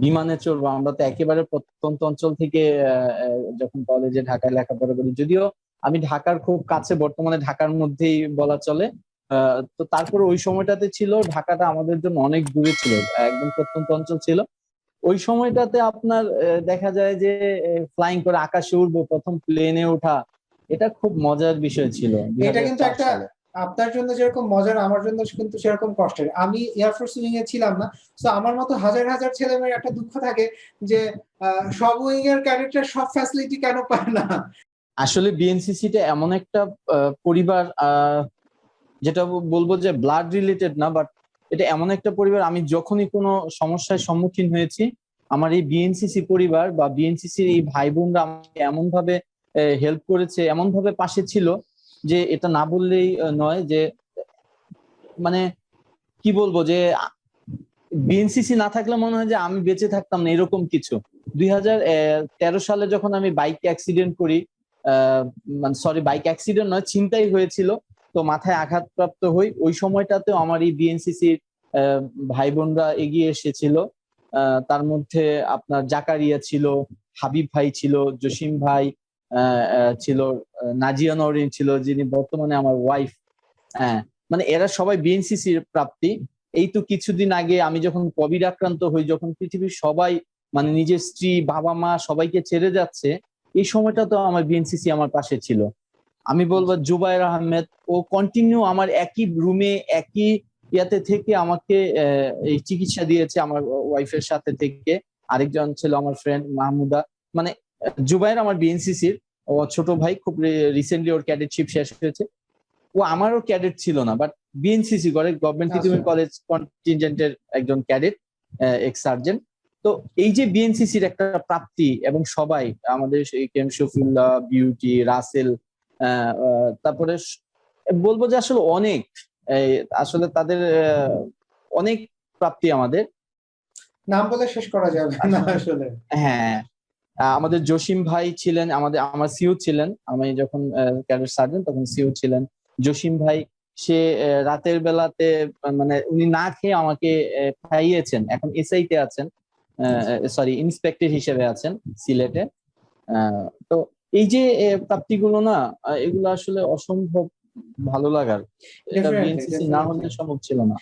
বিমানে চড়বো, আমরা তো একেবারে প্রত্যন্ত অঞ্চল থেকে যখন কলেজে ঢাকায় লেখাপড়া করি, যদিও আমি ঢাকার খুব কাছে, বর্তমানে ঢাকার মধ্যেই বলা চলে। তো তারপরে ওই সময়টাতে ছিল ঢাকাটা আমাদের জন্য অনেক দূরে ছিল, একদম প্রত্যন্ত অঞ্চল ছিল। ওই সময়টাতে আপনার দেখা যায় যে ফ্লাইং করে আকাশে উঠবো, প্রথম প্লেনে ওঠা, এটা খুব মজার বিষয় ছিল দুই এটা হাজার কিন্তু চার একটা সালে আপনার জন্য যেরকম মজার, আমার জন্য কিন্তু সেরকম কষ্টের। আমি এয়ারফোর্স উইং এ ছিলাম না, তো আমার মতো হাজার হাজার ছেলেমেয়ের একটা দুঃখ থাকে যে সব উইং এর ক্যাডেটরা সব ফ্যাসিলিটি কেন পায় না। আসলে বিএনসিসি টা এমন একটা পরিবার, যেটা বলবো যে ব্লাড রিলেটেড না, বাট এটা এমন একটা পরিবার, আমি যখনই কোনো সমস্যার সম্মুখীন হয়েছি, আমার এই বিএনসিসি পরিবার বা বিএনসিসির এই ভাই বোনরা আমাকে এমন ভাবে হেল্প করেছে, এমন ভাবে পাশে ছিল, যে এটা না বললেই নয়, যে মানে কি বলবো, যে বিএনসিসি না থাকলে মনে হয় যে আমি বেঁচে থাকতাম না, এরকম কিছু। 2013 সালে যখন আমি বাইক অ্যাক্সিডেন্ট করি, মানে সরি, বাইক অ্যাক্সিডেন্ট নয়, ছিনতাই হয়েছিল, তো মাথায় আঘাতপ্রাপ্ত হই, ওই সময়টাতেও আমার এই বিএনসিসির ভাই বোনরা এগিয়ে এসেছিল। তার মধ্যে আপনার জাকারিয়া ছিল, হাবিব ভাই ছিল, জসিম ভাই ছিল, নাজিয়া নওরিন ছিল, যিনি বর্তমানে আমার ওয়াইফ। হ্যাঁ, মানে এরা সবাই বিএনসিসির প্রাপ্তি। এই তো কিছুদিন আগে আমি যখন কোভিড আক্রান্ত হই, যখন পৃথিবীর সবাই মানে নিজের স্ত্রী, বাবা মা সবাইকে ছেড়ে যাচ্ছে, এই সময়টা তো আমার বিএনসিসি আমার পাশে ছিল। আমি বলবো জুবায়ের আহমেদ, ও কন্টিনিউ আমার একই রুমে একই ইয়াতে থেকে আমাকে এই চিকিৎসা দিয়েছে, আমার ওয়াইফের সাথে থেকে। আরেকজন ছিল আমার ফ্রেন্ড মাহমুদা, মানে জুবায়ের আমার বিএনসিসির, ও ছোট ভাই, খুব রিসেন্টলি ওর ক্যাডেটশিপ শেষ হয়েছে। ও আমারও ক্যাডেট ছিল না, বাট বিএনসিসি করে, গভর্নমেন্ট তিতুমির কলেজ কন্টিনজেন্টের একজন ক্যাডেট, এক্স সার্জেন্ট। তো এই যে বিএনসিসির একটা প্রাপ্তি, এবং সবাই আমাদের কেম শফিউল্লাহ, বিউটি, রাসেল, তারপরে বলবো যে আসলে অনেক, আসলে তাদের অনেক প্রাপ্তি আমাদের, নাম বলে শেষ করা যাবে না আসলে। হ্যাঁ। আমাদের জসিম ভাই ছিলেন, আমার সিউ ছিলেন, আমি যখন ক্যাডেট সার্জেন্ট তখন সিউ ছিলেন জসিম ভাই। সে রাতের বেলাতে মানে উনি না খেয়ে আমাকে খাইয়েছেন, এখন এসআই তে আছেন, সরি ইন্সপেক্টর হিসেবে আছেন সিলেটে। তো এই যে প্রাপ্তিগুলো না, এগুলো আসলে অসম্ভব ভালো লাগার, এটা ডেফিনেটলি বিএনসিসি না হলে ডেফিনেটলি। সম্ভব ছিল না।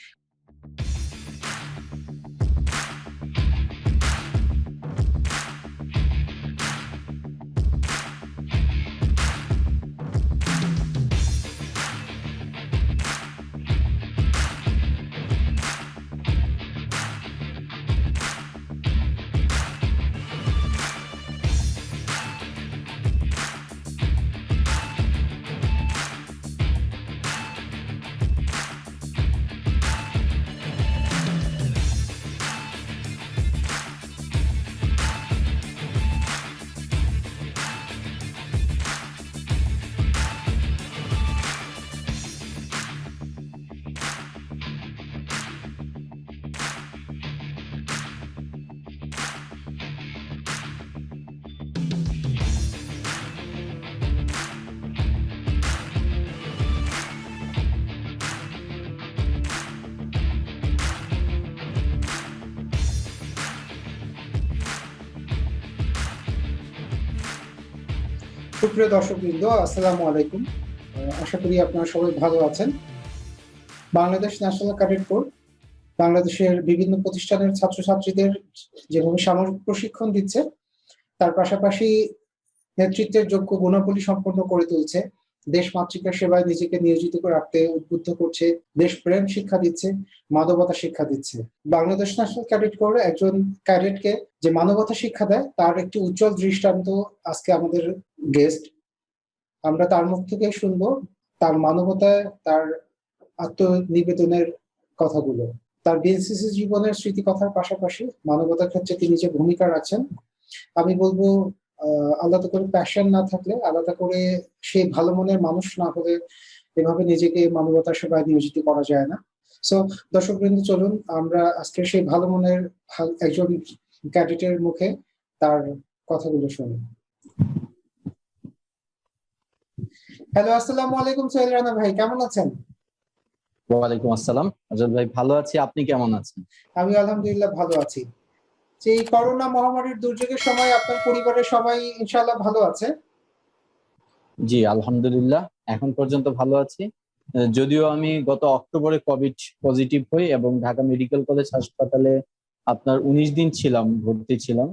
সুপ্রিয় দর্শকবৃন্দ, আসসালামু আলাইকুম। আশা করি আপনারা সবাই ভালো আছেন। বাংলাদেশ ন্যাশনাল ক্যাডেট কোর বাংলাদেশের বিভিন্ন প্রতিষ্ঠানের ছাত্রছাত্রীদের যেভাবে সামরিক প্রশিক্ষণ দিচ্ছে, তার পাশাপাশি নেতৃত্বের যোগ্য গুণাবলী সম্পন্ন করে তুলছে, দেশ মাতৃকার সেবায় নিজেকে নিয়োজিত করে রাখতে উদ্বুদ্ধ করছে, দেশপ্রেম শিক্ষা দিচ্ছে, মানবতা শিক্ষা দিচ্ছে। বাংলাদেশ ন্যাশনাল ক্যাডেট কোর একজন ক্যাডেটকে যে মানবতা শিক্ষা দেয়, তার একটি উজ্জ্বল দৃষ্টান্ত আজকে আমাদের গেস্ট। আমরা তার মুখ থেকে শুনবো তার মানবতায়, তার আত্মনিবেদনের কথাগুলো, তার বিএনসিসি জীবনের স্মৃতিকথার পাশাপাশি মানবতার ক্ষেত্রে তিনি যে ভূমিকা রাখছেন। আমি বলবো আলাদা করে প্যাশন না থাকলে, আলাদা করে সে ভালো মনের মানুষ না হলে এভাবে নিজেকে মানবতার সেবায় নিয়োজিত করা যায় না। সো দর্শকবৃন্দ, চলুন আমরা আজকে সেই ভালো মনের একজন ক্যাডেটের মুখে তার কথাগুলো শুনি। হ্যালো, আসসালামু আলাইকুম সোহেল রানা ভাই, কেমন আছেন? ওয়ালাইকুম আসসালাম আজাদ ভাই, ভালো আছি, আপনি কেমন আছেন? আমি আলহামদুলিল্লাহ ভালো আছি। যে এই করোনা মহামারীর দুর্যোগের সময় আপনার পরিবারের সবাই ইনশাআল্লাহ ভালো আছে? জি, আলহামদুলিল্লাহ এখন পর্যন্ত ভালো আছি। যদিও আমি গত অক্টোবরে কোভিড পজিটিভ হই এবং ঢাকা মেডিকেল কলেজ হাসপাতালে আপনার 19 দিন ছিলাম, ভর্তি ছিলাম।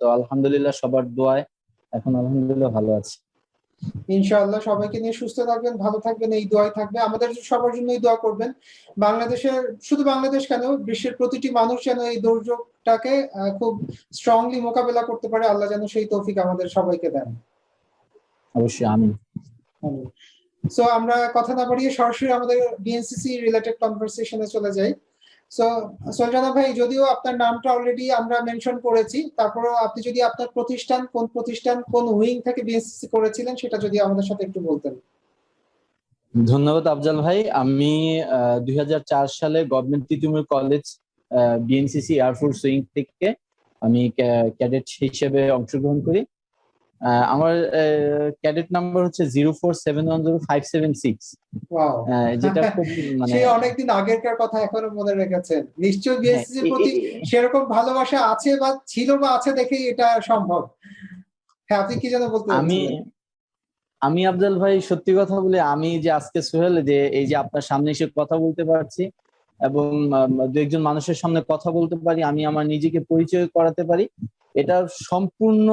তো আলহামদুলিল্লাহ সবার দোয়ায় এখন আলহামদুলিল্লাহ ভালো আছি। ইনশাআল্লাহ সবাইকে নিয়ে সুস্থ থাকবেন, ভালো থাকবেন, এই দোয়াই থাকবে। আমাদের সবার জন্যই দোয়া করবেন। বাংলাদেশের, শুধু বাংলাদেশ কেন, বিশ্বের প্রতিটি মানুষ যেন এই দুর্যোগটাকে খুব স্ট্রংলি মোকাবেলা করতে পারে। আল্লাহ যেন সেই তৌফিক আমাদের সবাইকে দেন। অবশ্যই, আমিন। সো আমরা কথা না বাড়িয়ে সরাসরি আমাদের বিএনসিসি রিলেটেড কনভারসেশনে চলে যাই। সো সুলজানা ভাই, যদিও আপনার নামটা অলরেডি আমরা মেনশন করেছি, তারপরেও আপনি যদি আপনার প্রতিষ্ঠান কোন উইং থেকে বিএনসিসি করেছিলেন সেটা যদি আমাদের সাথে একটু বলতেন। ধন্যবাদ আফজাল ভাই। আমি 2004 সালে government Titumir college BNCC air force wing থেকে আমি ক্যাডেট হিসেবে অংশগ্রহণ করি। আমার ক্যাডেট নাম্বার হচ্ছে 047105776, ওয়াও, যেটা খুব মানে সেই অনেকদিন আগেরকার কথা এখনো মনে রেখেছেন। নিশ্চয়ই হ্যাঁ, বিএসসির প্রতি সেরকম ভালোবাসা আছে বা ছিল বা আছে দেখেই এটা সম্ভব। হ্যাঁ, আপনি কি যেন বলতে আমি চাচ্ছিলেন? আমি আফজাল ভাই, সত্যি কথা বলে আমি যে আজকে সোহেল যে এই যে আপনার সামনে এসে কথা বলতে পারছি এবং দু একজন মানুষের সামনে কথা বলতে পারি, আমি আমার নিজেকে পরিচয় করাতে পারি, এটা সম্পূর্ণ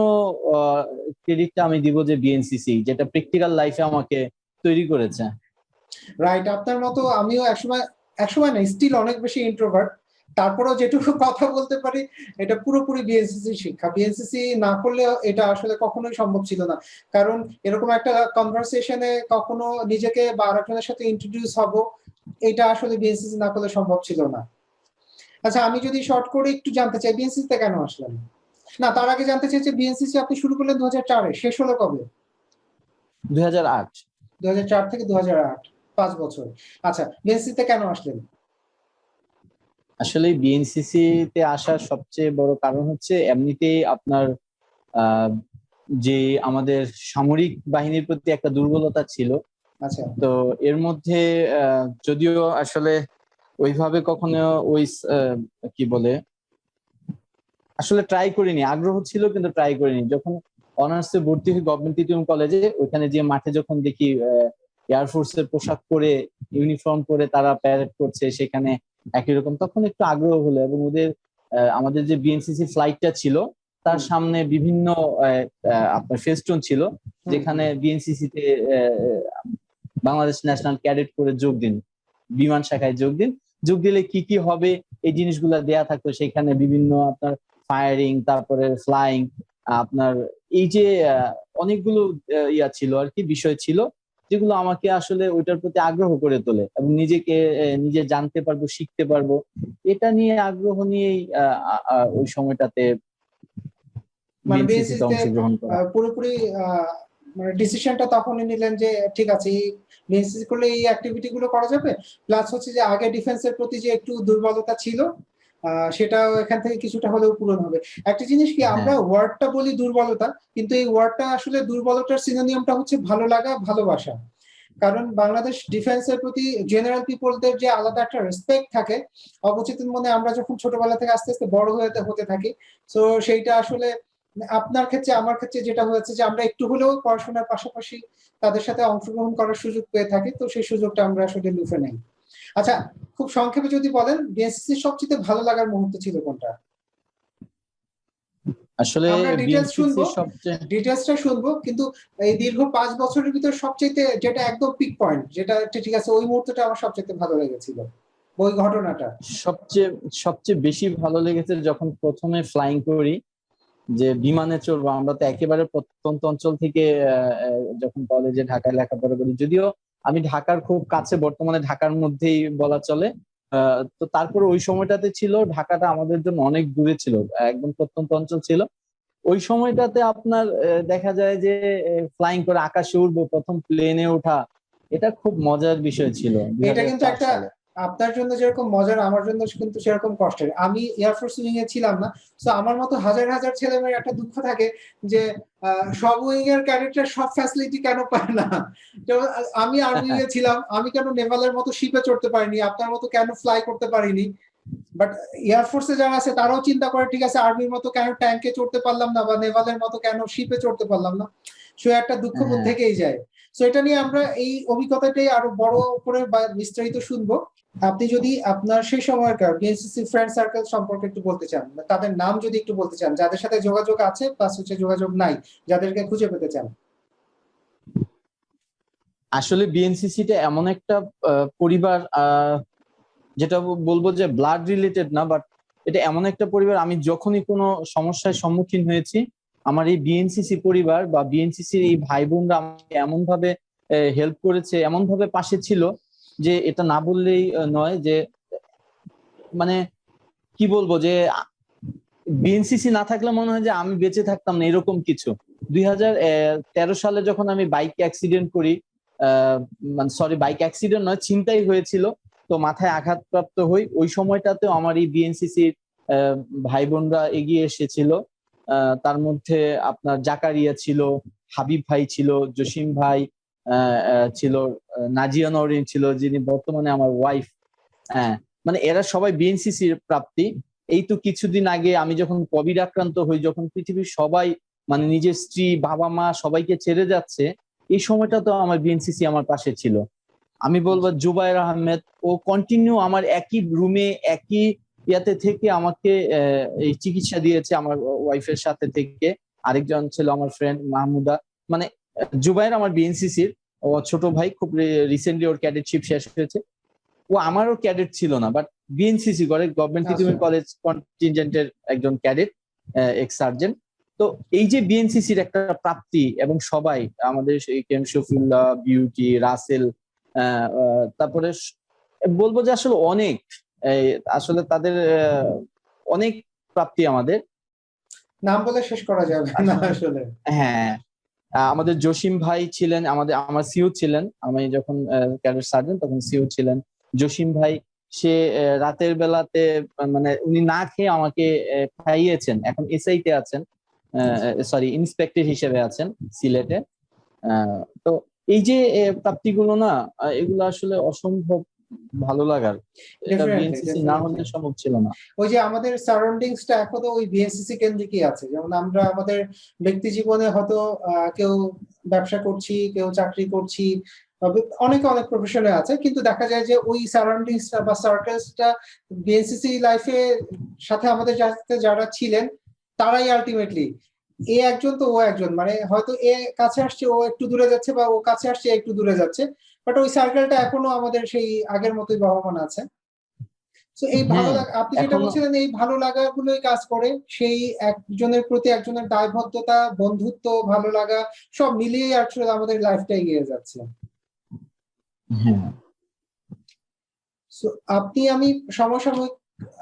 ক্রেডিটটা আমি দিব যে বিএনসিসি, যেটা প্র্যাকটিক্যাল লাইফে আমাকে তৈরি করেছে। রাইট, আপনার মতো আমিও একসময় না, স্টিল অনেক বেশি ইন্ট্রোভার্ট। তারপরেও যেটুকু কথা বলতে পারি এটা পুরোপুরি বিএনসিসি শিক্ষা। বিএনসিসি না করলে এটা আসলে কখনোই সম্ভব ছিল না। কারণ এরকম একটা কনভারসেশনে কখনো নিজেকে বা আরেকজনের সাথে ইন্ট্রোডিউস হব, এটা আসলে বিএনসিসি না করলে সম্ভব ছিল না। আচ্ছা, আমি যদি শর্ট করে একটু জানতে চাই, বিএনসিসি তে কেন আসলেন? না, তার আগে জানতে চাই যে বিএনসিসি আপনি শুরু করলেন 2004-এ, শেষ হলো কবে? 2008। 2004 থেকে 2008, 5 বছর। আচ্ছা, বিএনসিসি তে কেন আসলেন? আসলে বিএনসিসি তে আসার সবচেয়ে বড় কারণ হচ্ছে এমনিতেই আপনার আহ, যে আমাদের সামরিক বাহিনীর প্রতি একটা দুর্বলতা ছিল। আচ্ছা, তো এর মধ্যে যদিও আসলে ওইভাবে কখনো ওই কি বলে আসলে ট্রাই করিনি, আগ্রহ ছিল কিন্তু ট্রাই করিনি। যখন অনার্সে ভর্তি হই গভর্নমেন্ট তিতুমির কলেজে, ওইখানে যে মাঠে যখন দেখি এয়ারফোর্সের পোশাক পরে, ইউনিফর্ম পরে তারা প্যারেড করছে সেখানে একই রকম, তখন একটু আগ্রহ হলো। এবং ওদের আমাদের যে বিএনসিসি ফ্লাইটটা ছিল তার সামনে বিভিন্ন আপনার ফেস্টুন ছিল, যেখানে বিএনসিসি তে বাংলাদেশ ন্যাশনাল ক্যাডেট করে যোগ দিন, বিমান শাখায় যোগ দিন, যোগ দিলে কি কি হবে এই জিনিসগুলো দেয়া থাকতো। সেখানে বিভিন্ন আপনার ফায়ারিং, তারপরে ফ্লাইং, আপনার এই যে অনেকগুলো ইয়া ছিল আর কি, বিষয় ছিল যেগুলো আমাকে আসলে ওইটার প্রতি আগ্রহ করে তোলে এবং নিজেকে নিজে জানতে পারবো, শিখতে পারবো, এটা নিয়ে আগ্রহ নিয়েই ওই সময়টাতে মানে বিএনসিসিতে বিএনসিসিতে অংশগ্রহণ করা। পুরোপুরি মানে ডিসিশনটা তখনই নিলেন যে ঠিক আছে, এই বিএনসিসি করলে এই অ্যাক্টিভিটি গুলো করা যাবে। প্লাস হচ্ছে যে আগে ডিফেন্সের প্রতি যে একটু দুর্বলতা ছিল, সেটাও এখান থেকে কিছুটা হলেও পূরণ হবে। একটা জিনিস কি, হ্যাঁ, আমরা ওয়ার্ডটা বলি দুর্বলতা, কিন্তু এই ওয়ার্ডটা আসলে দুর্বলতার সিনোনিয়ামটা হচ্ছে ভালো লাগা, ভালোবাসা। কারণ বাংলাদেশ ডিফেন্সের প্রতি জেনারেল পিপলদের যে আলাদা একটা রেসপেক্ট থাকে, অবচেতন মনে আমরা যখন ছোটবেলা থেকে আস্তে আস্তে বড় হতে থাকি, তো সেইটা আসলে আপনার ক্ষেত্রে আমার ক্ষেত্রে যেটা হয়েছে যে আমরা একটু হলেও পড়াশোনার পাশাপাশি তাদের সাথে অংশগ্রহণ করার সুযোগ পেয়ে থাকি, তো সেই সুযোগটা আমরা আসলে লুফে নেই। আচ্ছা, খুব সংক্ষেপে যদি বলেন বিএনসিসির সবচেয়ে ভালো লাগার মুহূর্ত ছিল কোনটা? আসলে আমরা বিএনসিসি সবচেয়ে ডিটেলসটা শুনবো, কিন্তু এই দীর্ঘ 5 বছরের ভিতর সবচেয়ে যেটা একদম পিক পয়েন্ট, যেটা ঠিক আছে ওই মুহূর্তটা আমার সবচেয়ে ভালো লেগেছিল, ওই ঘটনাটা। সবচেয়ে সবচেয়ে বেশি ভালো লেগেছে যখন প্রথমে ফ্লাইং করি, যে বিমানে চড়বো। আমরা তো একেবারে প্রত্যন্ত অঞ্চল থেকে যখন কলেজে ঢাকায় লেখাপড়া করি, যদিও আমি ঢাকার খুব কাছে, বর্তমানে ঢাকার মধ্যেই বলা চলে, তো তারপরে ওই সময়টাতে ছিল ঢাকাটা আমাদের জন্য অনেক দূরে ছিল, একদম প্রত্যন্ত অঞ্চল ছিল। ওই সময়টাতে আপনার দেখা যায় যে ফ্লাইং করে আকাশে উঠবো, প্রথম প্লেনে ওঠা, এটা খুব মজার বিষয় ছিল এটা কিন্তু 2004 একটা, সালে। আপনার জন্য যেরকম মজার আমার জন্য কিন্তু সেরকম কষ্টের। আমি এয়ারফোর্স উইং এ ছিলাম না, তো আমার মতো হাজার হাজার ছেলে মেয়ের একটা দুঃখ থাকে যে সব উইং এর ক্যাডেটরা সব ফ্যাসিলিটি কেন পায় না। যেমন আমি আর্মি উইং এ ছিলাম, আমি কেন নেভালের মতো শিপে চড়তে পারিনি, আপনার মতো কেন ফ্লাই করতে পারিনি, বাট এয়ারফোর্সে যারা আছে তারাও চিন্তা করে ঠিক আছে আর্মির মতো কেন ট্যাঙ্কে চড়তে পারলাম না বা নেভালের মতো কেন শিপে চড়তে পারলাম না, সে একটা দুঃখবোধ হ্যাঁ, থেকেই যায়। তো এটা নিয়ে আমরা এই অভিজ্ঞতাটাই আরো বড় করে বা বিস্তারিত শুনবো। আপনি যদি আপনার সেই সময়কার বিএনসিসি ফ্রেন্ড সার্কেল সম্পর্কে একটু বলতে চান, তাদের নাম যদি একটু বলতে চান, যাদের সাথে যোগাযোগ আছে প্লাস হচ্ছে যোগাযোগ নাই, যাদেরকে খুঁজে পেতে চান। আসলে বিএনসিসিটা এমন একটা পরিবার, যেটা বলবো যে ব্লাড রিলেটেড না, বাট এটা এমন একটা পরিবার, আমি যখনই কোনো সমস্যার সম্মুখীন হয়েছি আমার এই বিএনসিসি পরিবার বা বিএনসিসির এই ভাই বোনরা আমাকে এমন ভাবে হেল্প করেছে, এমন ভাবে পাশে ছিল যে এটা না বললেই নয় যে, মানে কি বলবো যে বিএনসিসি না থাকলে মনে হয় যে আমি বেঁচে থাকতাম না, এরকম কিছু। 2013 সালে যখন আমি বাইক অ্যাক্সিডেন্ট করি, মানে সরি বাইক অ্যাক্সিডেন্ট নয়, ছিনতাই হয়েছিল, তো মাথায় আঘাতপ্রাপ্ত হই, ওই সময়টাতেও আমার এই বিএনসিসির ভাই বোনরা এগিয়ে এসেছিল। তার মধ্যে আপনার জাকারিয়া ছিল, হাবিব ভাই ছিল, জসিম ভাই ছিল, নাজিয়া নওরিন ছিল যিনি বর্তমানে আমার ওয়াইফ। হ্যাঁ, মানে এরা সবাই বিএনসিসির প্রাপ্তি। এই তো কিছুদিন আগে আমি যখন কোভিড আক্রান্ত হই, যখন পৃথিবীর সবাই মানে নিজের স্ত্রী বাবা মা সবাইকে ছেড়ে যাচ্ছে, এই সময়টা তো আমার বিএনসিসি আমার পাশে ছিল। আমি বলবো জুবায়ের আহমেদ, ও কন্টিনিউ আমার একই রুমে একই ইয়াতে থেকে আমাকে এই চিকিৎসা দিয়েছে আমার ওয়াইফের সাথে থেকে। আরেকজন ছিল আমার ফ্রেন্ড মাহমুদা, মানে জুবায়ের আমার বিএনসিসির, ও ছোট ভাই, খুব রিসেন্টলি ওর ক্যাডেটশিপ শেষ হয়েছে। ও আমারও ক্যাডেট ছিল না, বাট বিএনসিসি করে, গভর্নমেন্ট তিতুমির কলেজ কন্টিনজেন্টের একজন ক্যাডেট, এক্স সার্জেন্ট। তো এই যে বিএনসিসির একটা প্রাপ্তি, এবং সবাই আমাদের সেই কেম শফিউল্লাহ, বিউটি, রাসেল, তারপরে বলবো যে আসলে অনেক, আসলে তাদের অনেক প্রাপ্তি আমাদের। নাম বলে শেষ করা যাবে না আসলে। হ্যাঁ, আমাদের জসিম ভাই ছিলেন, আমার সিউ ছিলেন, আমি যখন ক্যাডেট সার্জেন্ট তখন সিউ ছিলেন জসিম ভাই। সে রাতের বেলাতে মানে উনি না খেয়ে আমাকে খাইয়েছেন, এখন এসআই তে আছেন, সরি ইন্সপেক্টর হিসেবে আছেন সিলেটে। তো এই যে প্রাপ্তিগুলো না, এগুলো আসলে অসম্ভব ভালো লাগার, এটা ডেফিনেটলি বিএনসিসি না হলে ডেফিনেটলি সম্ভব ছিল না। ওই যে আমাদের সারাউন্ডিংসটা এখনো ওই বিএনসিসি কেন্দ্রিকই আছে। যেমন আমরা আমাদের ব্যক্তি জীবনে হয়তো কেউ ব্যবসা করছি, কেউ চাকরি করছি, অনেকে অনেক প্রফেশনে আছে, কিন্তু দেখা যায় যে ওই সারাউন্ডিংসটা বা সার্কেলসটা বিএনসিসি লাইফে সাথে আমাদের সাথে যারা ছিলেন তারাই আলটিমেটলি, এ একজন তো ও একজন, মানে হয়তো এ কাছে আসছে ও একটু দূরে যাচ্ছে, বা ও কাছে আসছে একটু দূরে যাচ্ছে, বাট ওই সার্কেলটা এখনো আমাদের সেই আগের মতোই বহমান আছে। তো এই ভালো হ্যাঁ, লাগা, আপনি যেটা এখনো বলছিলেন, এই ভালো লাগাগুলোই কাজ করে, সেই একজনের প্রতি একজনের দায়বদ্ধতা, বন্ধুত্ব, ভালো লাগা সব মিলিয়ে আসলে আমাদের লাইফটা এগিয়ে যাচ্ছে। হ্যাঁ। So, আমি সমসাময়িক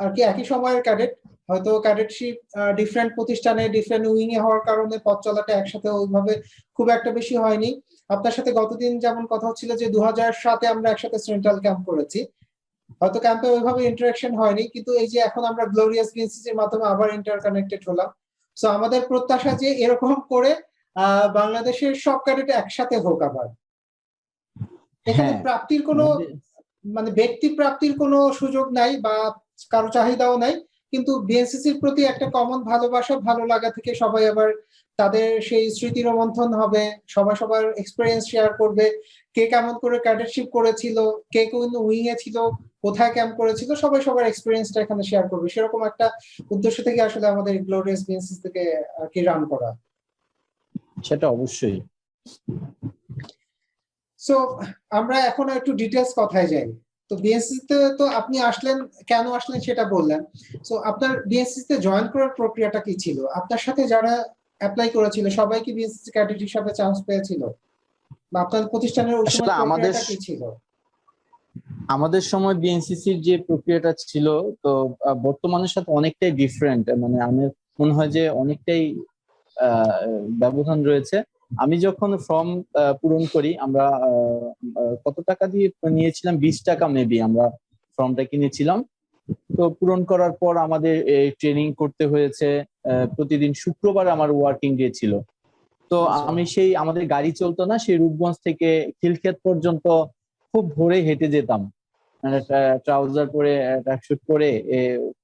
আর কি একই সময়ের ক্যাডেট, হয়তো ক্যাডেটশিপ ডিফারেন্ট প্রতিষ্ঠানে ডিফারেন্ট উইং এ হওয়ার কারণে পথ চলাটা একসাথে ওইভাবে খুব একটা বেশি হয়নি। আপনার সাথে গতদিন যেমন কথা হচ্ছিল যে 2007-এ আমরা একসাথে সেন্ট্রাল ক্যাম্প করেছি, হয়তো ক্যাম্পে ওইভাবে ইন্টারাকশন হয়নি, কিন্তু এই যে এখন আমরা গ্লোরিয়াস বিএনসিসির মাধ্যমে আবার ইন্টারকানেক্টেড হলাম। সো আমাদের প্রত্যাশা যে এরকম করে বাংলাদেশের সব ক্যাডেট একসাথে হোক আবার। এখানে হ্যাঁ, প্রাপ্তির কোনো আমাদের মানে ব্যক্তি প্রাপ্তির কোনো সুযোগ নাই বা কারো চাহিদাও নাই, কিন্তু বিএনসিসির প্রতি একটা কমন ভালোবাসা, ভালো লাগা থেকে সবাই আবার তাদের সেই স্মৃতি রোমন্থন হবে, সবাই সবার এক্সপিরিয়েন্স শেয়ার করবে, কে কেমন করে ক্যাডেটশিপ করেছিল, কে কোন উইং এ ছিল, কোথায় ক্যাম্প করেছিল, সবাই সবার এক্সপিরিয়েন্সটা এখানে শেয়ার করবে, সেরকম একটা উদ্দেশ্য থেকে আসলে আমাদের গ্লোরিয়াস বিএনসিসি থেকে আর কি রান করা। সেটা অবশ্যই। সো আমরা এখন একটু ডিটেলস কথায় যাই। তো বিএনসিসি তে তো আপনি আসলেন, কেন আসলেন সেটা বললেন। সো আপনার বিএনসিসি তে জয়েন করার প্রক্রিয়াটা কি ছিল? আপনার সাথে যারা অ্যাপ্লাই করেছিল সবাই কি বিএনসিসি ক্যাডেট হিসাবে চান্স পেয়েছিল, বা আপনার প্রতিষ্ঠানের ওই সময় আসলে আমাদের প্রক্রিয়াটা কি ছিল? আমাদের সময় বিএনসিসির যে প্রক্রিয়াটা ছিল, তো বর্তমানের সাথে অনেকটাই ডিফারেন্ট, মানে আমার মনে হয় যে অনেকটাই আহ, ব্যবধান রয়েছে। আমি যখন ফর্ম পূরণ করি, আমরা কত টাকা দিয়ে নিয়েছিলাম, 20 টাকা মেবি আমরা ফর্মটা কিনেছিলাম। তো পূরণ করার পর আমাদের ট্রেনিং করতে হয়েছে। প্রতিদিন শুক্রবার আমার ওয়ার্কিং ডে ছিল। তো আচ্ছা আমি সেই, আমাদের গাড়ি চলতো না, সেই রূপগঞ্জ থেকে খিলক্ষেত পর্যন্ত খুব ভোরে হেঁটে যেতাম। মানে ট্রাউজার পরে ট্র্যাকস্যুট পরে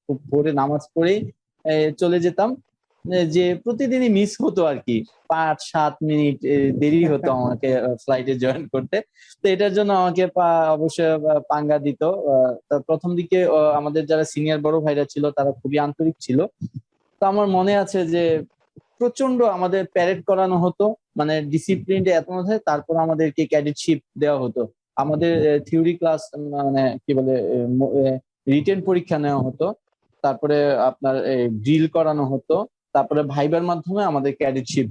খুব ভোরে নামাজ পড়েই চলে যেতাম। যে প্রতিদিনই মিস হতো আর কি, 5-7 মিনিট দেরি হতো আমাকে ফ্লাইটে জয়েন করতে। তো এটার জন্য আমাকে অবশ্যই পাঙ্গা দিত। তা প্রথম দিকে আমাদের যারা সিনিয়র বড় ভাইরা ছিল তারা খুবই আন্তরিক ছিল। তো আমার মনে আছে যে প্রচন্ড আমাদের প্যারেড করানো হতো, মানে ডিসিপ্লিন এত মধ্যে, তারপর আমাদেরকে ক্যাডেটশিপ দেওয়া হতো। আমাদের থিওরি ক্লাস, মানে কি বলে, রিটেন পরীক্ষা নেওয়া হতো, তারপরে আপনার ড্রিল করানো হতো, তারপরে ভাইবার মাধ্যমে আমাদের ক্যাডেটশিপ,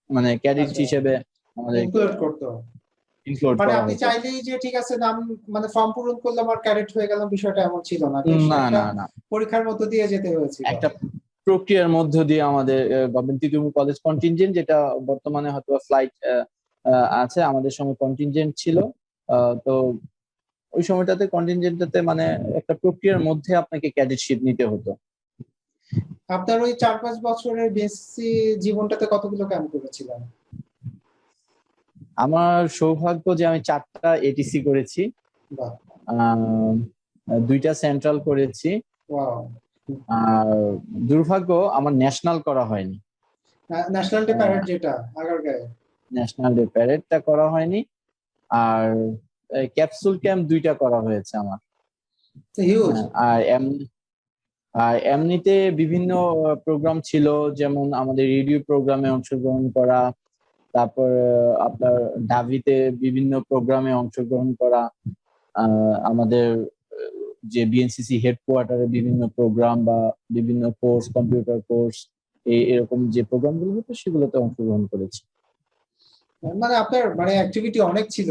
মানে ক্যাডেট আচ্ছা, হিসেবে আমাদেরকে ইনক্লুড করতো। ইনক্লুড মানে করা আপনি হতো। চাইলেই যে ঠিক আছে নাম, মানে ফর্ম পূরণ করলাম আর ক্যাডেট হয়ে গেলাম, বিষয়টা এমন ছিল না, বেশ না একটা না না, পরীক্ষার মধ্য দিয়ে যেতে হয়েছিল। একটা প্রক্রিয়ার মধ্য দিয়ে আমাদের গভর্নমেন্ট তিতুমির কলেজ কন্টিনজেন্ট, যেটা বর্তমানে হয়তো ফ্লাইট আছে, আমাদের সময় কন্টিনজেন্ট ছিল। তো ওই সময়টাতে কন্টিনজেন্টটাতে মানে একটা প্রক্রিয়ার মধ্যে আপনাকে ক্যাডেটশিপ নিতে হতো। আপনার ওই 4-5 বছরের বিএসসি জীবনটাতে কতগুলো ক্যাম্প করেছিলেন? আমার সৌভাগ্য যে আমি 4টা এটিসি করেছি, বাহ, 2টা সেন্ট্রাল করেছি, ওয়াও। আর দুর্ভাগ্য আমার ন্যাশনাল করা হয়নি। ন্যাশনাল ডে প্যারেড যেটা আগারগাঁয়ে। ন্যাশনাল ডে প্যারেডটা করা হয়নি। আর ক্যাপসুল ক্যাম্প 2টা করা হয়েছে আমার। হিউজ। আর এমনিতে বিভিন্ন প্রোগ্রাম ছিল, যেমন আমাদের রেডিও প্রোগ্রামে অংশগ্রহণ করা, তারপর আপনার ঢাবিতে বিভিন্ন প্রোগ্রামে অংশগ্রহণ করা, আমাদের যে বিএনসিসি হেডকোয়ার্টারে বিভিন্ন প্রোগ্রাম বা বিভিন্ন কোর্স, কম্পিউটার কোর্স, এরকম যে প্রোগ্রামগুলো হতো সেগুলোতে অংশগ্রহণ করেছি। মানে আপনার মানে অ্যাক্টিভিটি অনেক ছিল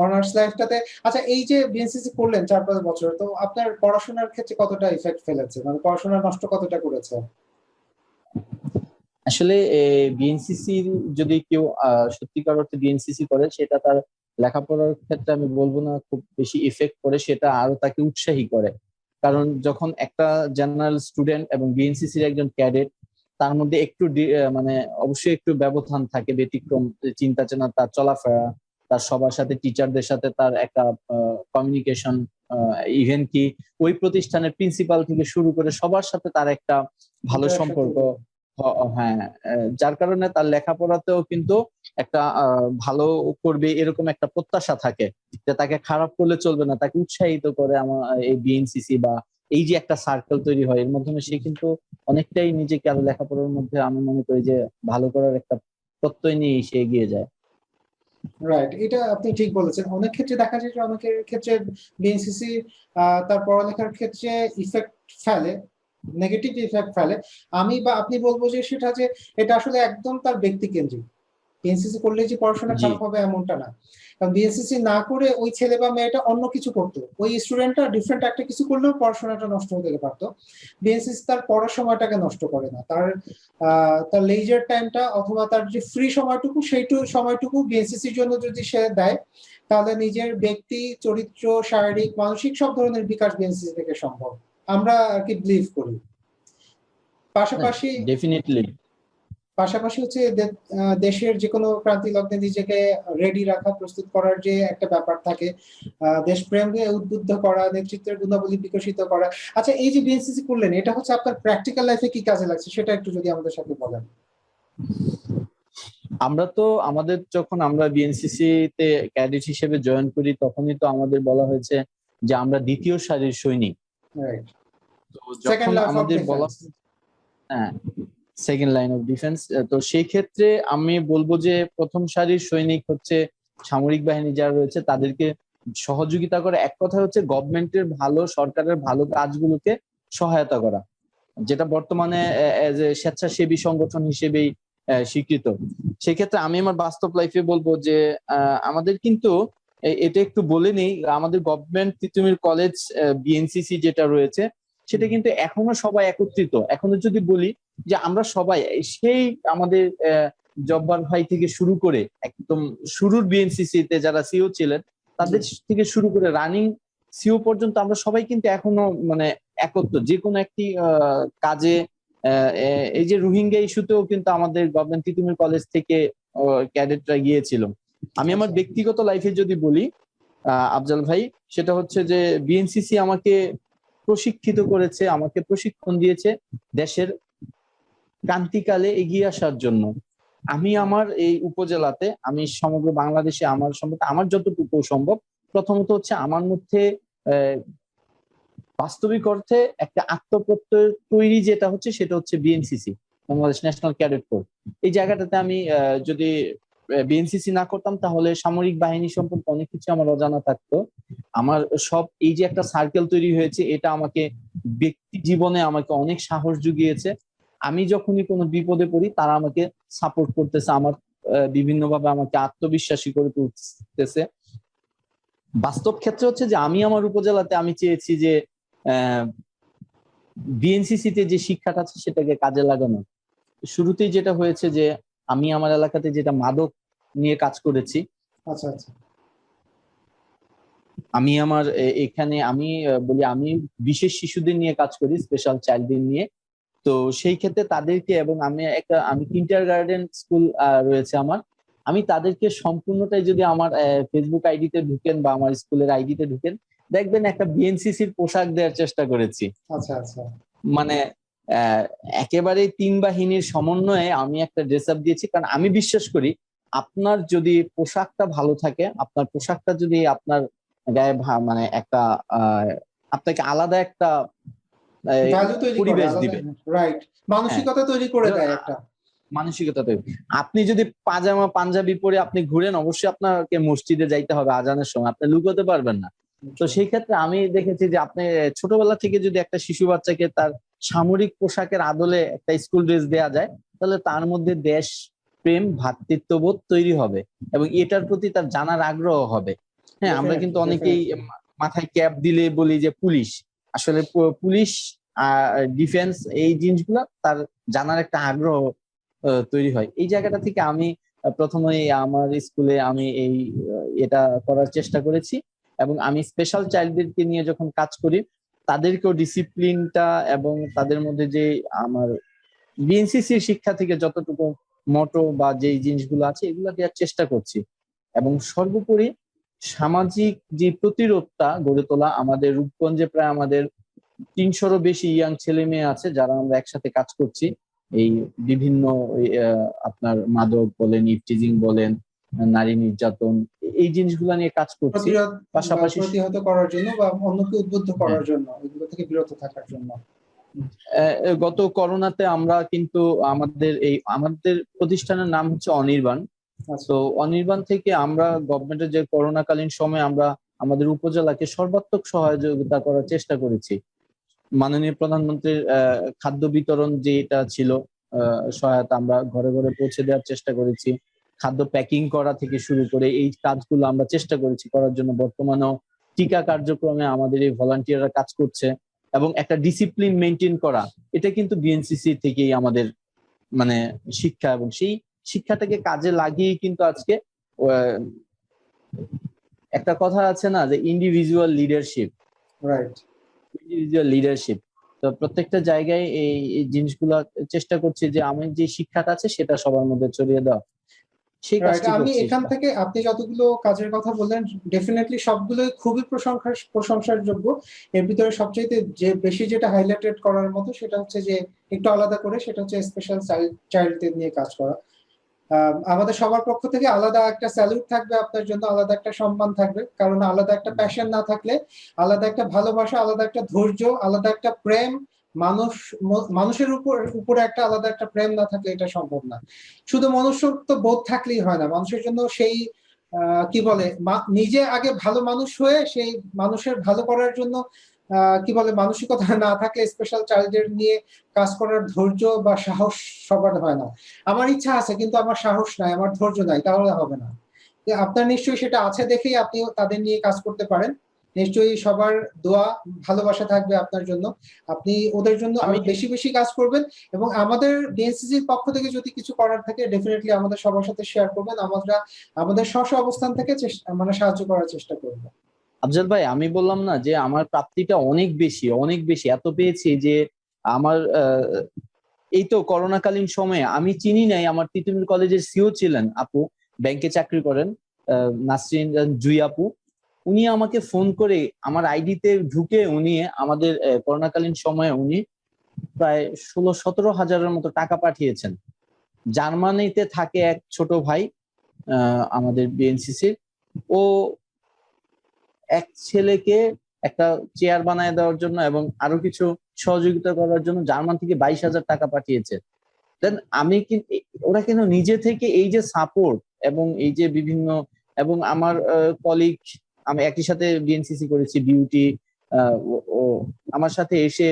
অনার্স লাইফটাতে। আচ্ছা, এই যে বিএনসিসি করলেন 4-5 বছর, তো আপনার পড়াশোনার ক্ষেত্রে কতটা ইফেক্ট ফেলেছে, মানে পড়াশোনা নষ্ট কতটা করেছে? আসলে বিএনসিসি যদি কেউ সত্যিকার অর্থে বিএনসিসি করে, সেটা তার লেখাপড়ার ক্ষেত্রে আমি বলবো না খুব বেশি ইফেক্ট করে, সেটা আরো তাকে উৎসাহী করে। কারণ যখন একটা জেনারেল স্টুডেন্ট এবং বিএনসিসির একজন ক্যাডেট, তার মধ্যে একটু মানে অবশ্যই একটু ব্যবধান থাকে, ব্যতিক্রম চিন্তা চেতনা, তার চলাফেরা, তার সবার সাথে, টিচারদের সাথে তার একটা কমিউনিকেশন, ইভেন কি ওই প্রতিষ্ঠানের প্রিন্সিপাল থেকে শুরু করে সবার সাথে তার একটা ভালো ইন্টারাকশন সম্পর্ক। তৈরি। হ্যাঁ, যার কারণে তার লেখাপড়াতেও কিন্তু একটা ভালো করবে এরকম একটা প্রত্যাশা থাকে, যে তাকে খারাপ করলে চলবে না, তাকে উৎসাহিত করে আমার এই বিএনসিসি বা এই যে একটা সার্কেল তৈরি হয়, এর মাধ্যমে সে কিন্তু অনেকটাই নিজেকে আরো লেখাপড়ার মধ্যে, আমি মনে করি যে ভালো করার একটা প্রত্যয় নিয়ে সে এগিয়ে যায়। রাইট, এটা আপনি ঠিক বলেছেন। অনেক ক্ষেত্রে দেখা যায় যে অনেকের ক্ষেত্রে বিএনসিসি তার পড়ালেখার ক্ষেত্রে ইফেক্ট ফেলে, নেগেটিভ ইফেক্ট ফেলে। আমি বা আপনি বলবো যে সেটা যে এটা আসলে একদম তার ব্যক্তি কেন্দ্রিক। বিএনসিসি করলে যে পড়াশোনা জি, খারাপ হবে এমনটা না। কারণ বিএনসিসি না করে ওই ছেলে বা মেয়েটা অন্য কিছু করতো, ওই স্টুডেন্টটা ডিফারেন্ট একটা কিছু করলেও পড়াশোনাটা নষ্ট হতে পারতো। বিএনসিসি তার পড়ার সময়টাকে নষ্ট করে না, তার তার লেজার টাইমটা অথবা তার যে ফ্রি সময়টুকু সেইটুকু সময়টুকু বিএনসিসির জন্য যদি সে দেয়, তাহলে নিজের ব্যক্তি চরিত্র, শারীরিক, মানসিক সব ধরনের বিকাশ বিএনসিসি থেকে সম্ভব, আমরা আর কি বিলিভ করি। পাশাপাশি ডেফিনেটলি। পাশাপাশি হচ্ছে দেশের যে কোনো ক্রান্তি লগ্নে নিজেকে রেডি রাখা, প্রস্তুত করার যে একটা ব্যাপার থাকে, দেশপ্রেমকে উদ্বুদ্ধ করা, নেতৃত্বের গুণাবলী বিকশিত করা। আচ্ছা, এই যে বিএনসিসি করলেন, এটা হচ্ছে আপনার প্র্যাকটিক্যাল লাইফে কি কাজে লাগছে সেটা একটু যদি আমাদের সাথে বলেন। আমরা তো আমাদের যখন আমরা বিএনসিসি তে ক্যাডেট হিসেবে জয়েন করি, তখনই তো আমাদের বলা হয়েছে যে আমরা দ্বিতীয় সারির সৈনিক। রাইট, তো সেকেন্ড যখন লাইফ অফ আমাদের বলা, ডিফেন্স। হ্যাঁ, সেকেন্ড লাইন অফ ডিফেন্স, তো সেই ক্ষেত্রে আমি বলবো যে প্রথম সারির সৈনিক হচ্ছে সামরিক বাহিনী যারা রয়েছে, তাদেরকে সহযোগিতা করে। এক কথা হচ্ছে গভর্নমেন্টের ভালো, সরকারের ভালো কাজগুলোকে সহায়তা করা, যেটা বর্তমানে এজ এ স্বেচ্ছাসেবী সংগঠন হিসেবেই স্বীকৃত। সেক্ষেত্রে আমি আমার বাস্তব লাইফে বলবো যে আমাদের কিন্তু এটা একটু বলে নেই, আমাদের গভর্নমেন্ট তিতুমির কলেজ বিএনসিসি যেটা রয়েছে, সেটা কিন্তু এখনো সবাই একত্রিত। এখনো যদি বলি যে আমরা সবাই সেই আমাদের জব্বার ভাই থেকে শুরু করে একদম শুরুর বিএনসিসি তে যারা সিও ছিলেন, তাদের থেকে শুরু করে রানিং সিও পর্যন্ত আমরা সবাই কিন্তু এখনো মানে একত্র, যে কোনো একটি কাজে। এই যে রোহিঙ্গা ইস্যুতেও কিন্তু আমাদের গভর্নমেন্ট তিতুমির কলেজ থেকে ক্যাডেটরা গিয়েছিল। আমি আমার আচ্ছা, ব্যক্তিগত লাইফে যদি বলি, আফজাল ভাই, সেটা হচ্ছে যে বিএনসিসি আমাকে প্রশিক্ষিত করেছে, আমাকে প্রশিক্ষণ দিয়েছে দেশের ক্রান্তিকালে এগিয়ে আসার জন্য। আমি আমার এই উপজেলাতে, আমি সমগ্র বাংলাদেশে আমার সম্পর্কে আমার যতটুকু সম্ভব, প্রথমত হচ্ছে আমার মধ্যে আহ, বাস্তবিক অর্থে একটা আত্মপ্রত্যয় তৈরি যেটা হচ্ছে সেটা হচ্ছে BNCC, Bangladesh national cadet corps. এই জায়গাটাতে আমি যদি বিএনসিসি না করতাম তাহলে সামরিক বাহিনী সম্পর্কে অনেক কিছু আমার অজানা থাকতো। আমার সব এই যে একটা সার্কেল তৈরি হয়েছে, এটা আমাকে ব্যক্তি জীবনে আমাকে অনেক সাহস জুগিয়েছে। আমি যখনই কোনো বিপদে পড়ি তারা আমাকে সাপোর্ট করতেছে, আমার বিভিন্নভাবে আমাকে আত্মবিশ্বাসী করে তুলতেছে। বাস্তব ক্ষেত্রে হচ্ছে যে আমি আমার উপজেলাতে আমি চেয়েছি যে বিএনসিসি তে যে শিক্ষাটা আছে সেটাকে কাজে লাগানো। শুরুতেই যেটা হয়েছে যে আমি আমার এলাকাতে যেটা মাদক নিয়ে কাজ করেছি। আচ্ছা আচ্ছা। আমি আমার এখানে আমি বলি আমি বিশেষ শিশুদের নিয়ে কাজ করি, স্পেশাল চাইল্ডদের নিয়ে। তো সেই ক্ষেত্রে তাদেরকে, এবং আমি কিন্ডার গার্ডেন স্কুল রয়েছে আমার, আমি তাদেরকে সম্পূর্ণটাই যদি আমার ফেসবুক আইডিতে ঢুকেন বা আমার স্কুলের আইডিতে ঢুকেন, দেখবেন একটা বিএনসিসির পোশাক দেওয়ার চেষ্টা করেছি। আচ্ছা আচ্ছা। মানে আহ একেবারে তিন বাহিনীর সমন্বয়ে আমি একটা ড্রেস আপ দিয়েছি, কারণ আমি বিশ্বাস করি আপনার যদি পোশাকটা ভালো থাকে, আপনার পোশাকটা যদি আপনার গায়ে মানে একটা আহ আপনাকে আলাদা একটা ভ্যালু তৈরি করে পরিবেশ আলাদা, দিবে। রাইট, হ্যাঁ, মানসিকতা তৈরি করে দেয় একটা। মানসিকতা তৈরি। আপনি যদি পাজামা পাঞ্জাবি পরে আপনি ঘুরেন, অবশ্যই আপনাকে মসজিদে যাইতে হবে আজানের সময়, আপনি লুকোতে পারবেন না। তো সেই ক্ষেত্রে আমি দেখেছি যে আপনি ছোটবেলা থেকে যদি একটা শিশু বাচ্চাকে তার সামরিক পোশাকের আদলে একটা স্কুল ড্রেস দেয়া যায়, তাহলে তার মধ্যে দেশ প্রেম, ভ্রাতৃত্ববোধ তৈরি হবে এবং এটার প্রতি তার জানার আগ্রহ হবে। হ্যাঁ, আমরা কিন্তু অনেকেই মাথায় ক্যাপ দিলে বলি যে পুলিশ, আসলে পুলিশ, ডিফেন্স, এই জিনিসগুলো তার জানার একটা আগ্রহ তৈরি হয়। এই জায়গাটা থেকে আমি প্রথমে আমার স্কুলে আমি এটা করার চেষ্টা করেছি। এবং আমি স্পেশাল চাইল্ডদেরকে নিয়ে যখন কাজ করি, তাদেরকেও ডিসিপ্লিনটা এবং তাদের মধ্যে যে আমার বিএনসিসির শিক্ষা থেকে যতটুকু মোটো বা যেই জিনিসগুলো আছে এগুলো দেওয়ার চেষ্টা করছি। এবং সর্বোপরি সামাজিক যে প্রতিরোধটা গড়ে তোলা, আমাদের রূপগঞ্জে প্রায় আমাদের 300-রও বেশি ইয়াং ছেলে মেয়ে আছে যারা আমরা একসাথে কাজ করছি। এই বিভিন্ন আপনার মাদক বলেন, ইফটিজিং বলেন, নারী নির্যাতন, এই জিনিসগুলো নিয়ে কাজ করছি। প্রতিরোধ বা পাশাপাশি প্রতিহত করার জন্য বা অন্যকে উদ্বুদ্ধ হ্যাঁ, করার জন্য, এগুলো থেকে বিরত থাকার জন্য। গত করোনাতে আমরা কিন্তু আমাদের প্রতিষ্ঠানের নাম হচ্ছে অনির্বাণ। আচ্ছা। তো অনির্বাণ থেকে আমরা গভর্নমেন্টের যে করোনাকালীন সময় আমরা আমাদের উপজেলাকে সর্বাত্মক সহযোগিতা করার চেষ্টা করেছি। মাননীয় প্রধানমন্ত্রীর খাদ্য বিতরণ যেটা ছিল, সহায়তা আমরা ঘরে ঘরে পৌঁছে দেওয়ার চেষ্টা করেছি। খাদ্য প্যাকিং করা থেকে শুরু করে এই কাজগুলো আমরা চেষ্টা করেছি করার জন্য। বর্তমানেও টিকা কার্যক্রমে আমাদের এই ভলান্টিয়াররা কাজ করছে। এবং একটা ডিসিপ্লিন মেনটেন করা, এটা কিন্তু বিএনসিসি থেকেই আমাদের মানে শিক্ষা, এবং সেই শিক্ষাটাকে কাজে লাগিয়েই কিন্তু আজকে আহ, একটা কথা আছে না যে individual leadership, right. Individual leadership. তো প্রত্যেকটা জায়গায় এই জিনিসগুলো চেষ্টা করছি যে আমি যে শিক্ষাটা আছে সেটা সবার মধ্যে ছড়িয়ে দেওয়া, সেই রাইট, কাজটি আমি করছি। এখান থেকে আপনি যতগুলো কাজের কথা বললেন ডেফিনেটলি সবগুলোই খুবই প্রশংসার যোগ্য। এর ভিতরে সবচেয়ে যে বেশি যেটা হাইলাইটেড করার মতো সেটা হচ্ছে যে একটু আলাদা করে, সেটা হচ্ছে স্পেশাল চাইল্ডদের নিয়ে কাজ করা। আমাদের সবার পক্ষ থেকে আলাদা একটা স্যালুট থাকবে আপনার জন্য, আলাদা একটা সম্মান থাকবে, কারণ আলাদা একটা প্যাশন না থাকলে, আলাদা একটা ভালোবাসা, আলাদা একটা ধৈর্য, আলাদা একটা প্রেম, মানুষ মানুষের উপরে একটা আলাদা একটা প্রেম না থাকলে এটা সম্ভব না। শুধু মনুষ্যত্ব বোধ থাকলেই হয় না, মানুষের জন্য সেই কি বলে, নিজে আগে ভালো মানুষ হয়ে সেই মানুষের ভালো করার জন্য কি বলে মানসিকতা না থাকলে স্পেশাল চাইল্ডদের নিয়ে কাজ করার ধৈর্য বা সাহস সবার হয় না। আমার ইচ্ছা আছে কিন্তু আমার সাহস নাই, আমার ধৈর্য নাই, তাহলে হবে না। আপনার নিশ্চয়ই সেটা আছে দেখেই আপনি তাদের নিয়ে কাজ করতে পারেন। নিশ্চয়ই সবার দোয়া ভালোবাসা থাকবে আপনার জন্য। আপনি ওদের জন্য আরো আমি বেশি বেশি কাজ করবেন, এবং আমাদের ডিএনসিসির পক্ষ থেকে যদি কিছু করার থাকে ডেফিনেটলি আমাদের সবার সাথে শেয়ার করবেন। আমরা আমাদের স্ব স্ব অবস্থান থেকে মানে সাহায্য করার চেষ্টা করব। আফজাল ভাই, আমি বললাম না যে আমার প্রাপ্তিটা অনেক বেশি, অনেক বেশি, এত পেয়েছি যে আমার এই তো করোনাকালীন সময়ে আমি চিনি নাই, আমার তিতুমির কলেজের সিও ছিলেন আপু, ব্যাংকে চাকরি করেন, নাসরিন জুই আপু। উনি আমাকে ফোন করে আমার আইডিতে ঢুকে উনি আমাদের করোনাকালীন সময়ে উনি প্রায় 16-17 হাজারের মতো টাকা পাঠিয়েছেন। জার্মানিতে থাকে এক ছোট ভাই আমাদের বিএনসিসির, ও এক ছেলেকে একটা চেয়ার বানায় দেওয়ার জন্য এবং আরো কিছু সহযোগিতা করার জন্য জার্মান থেকে 22,000 টাকা পাঠিয়েছে। দেন আমি কিন্তু ওরা কিন্তু নিজে থেকে এই যে সাপোর্ট এবং এই যে বিভিন্ন, এবং আমার কলিগ, আমি একই সাথে বিএনসিসি করেছি, বিউটি ও আমার সাথে এসে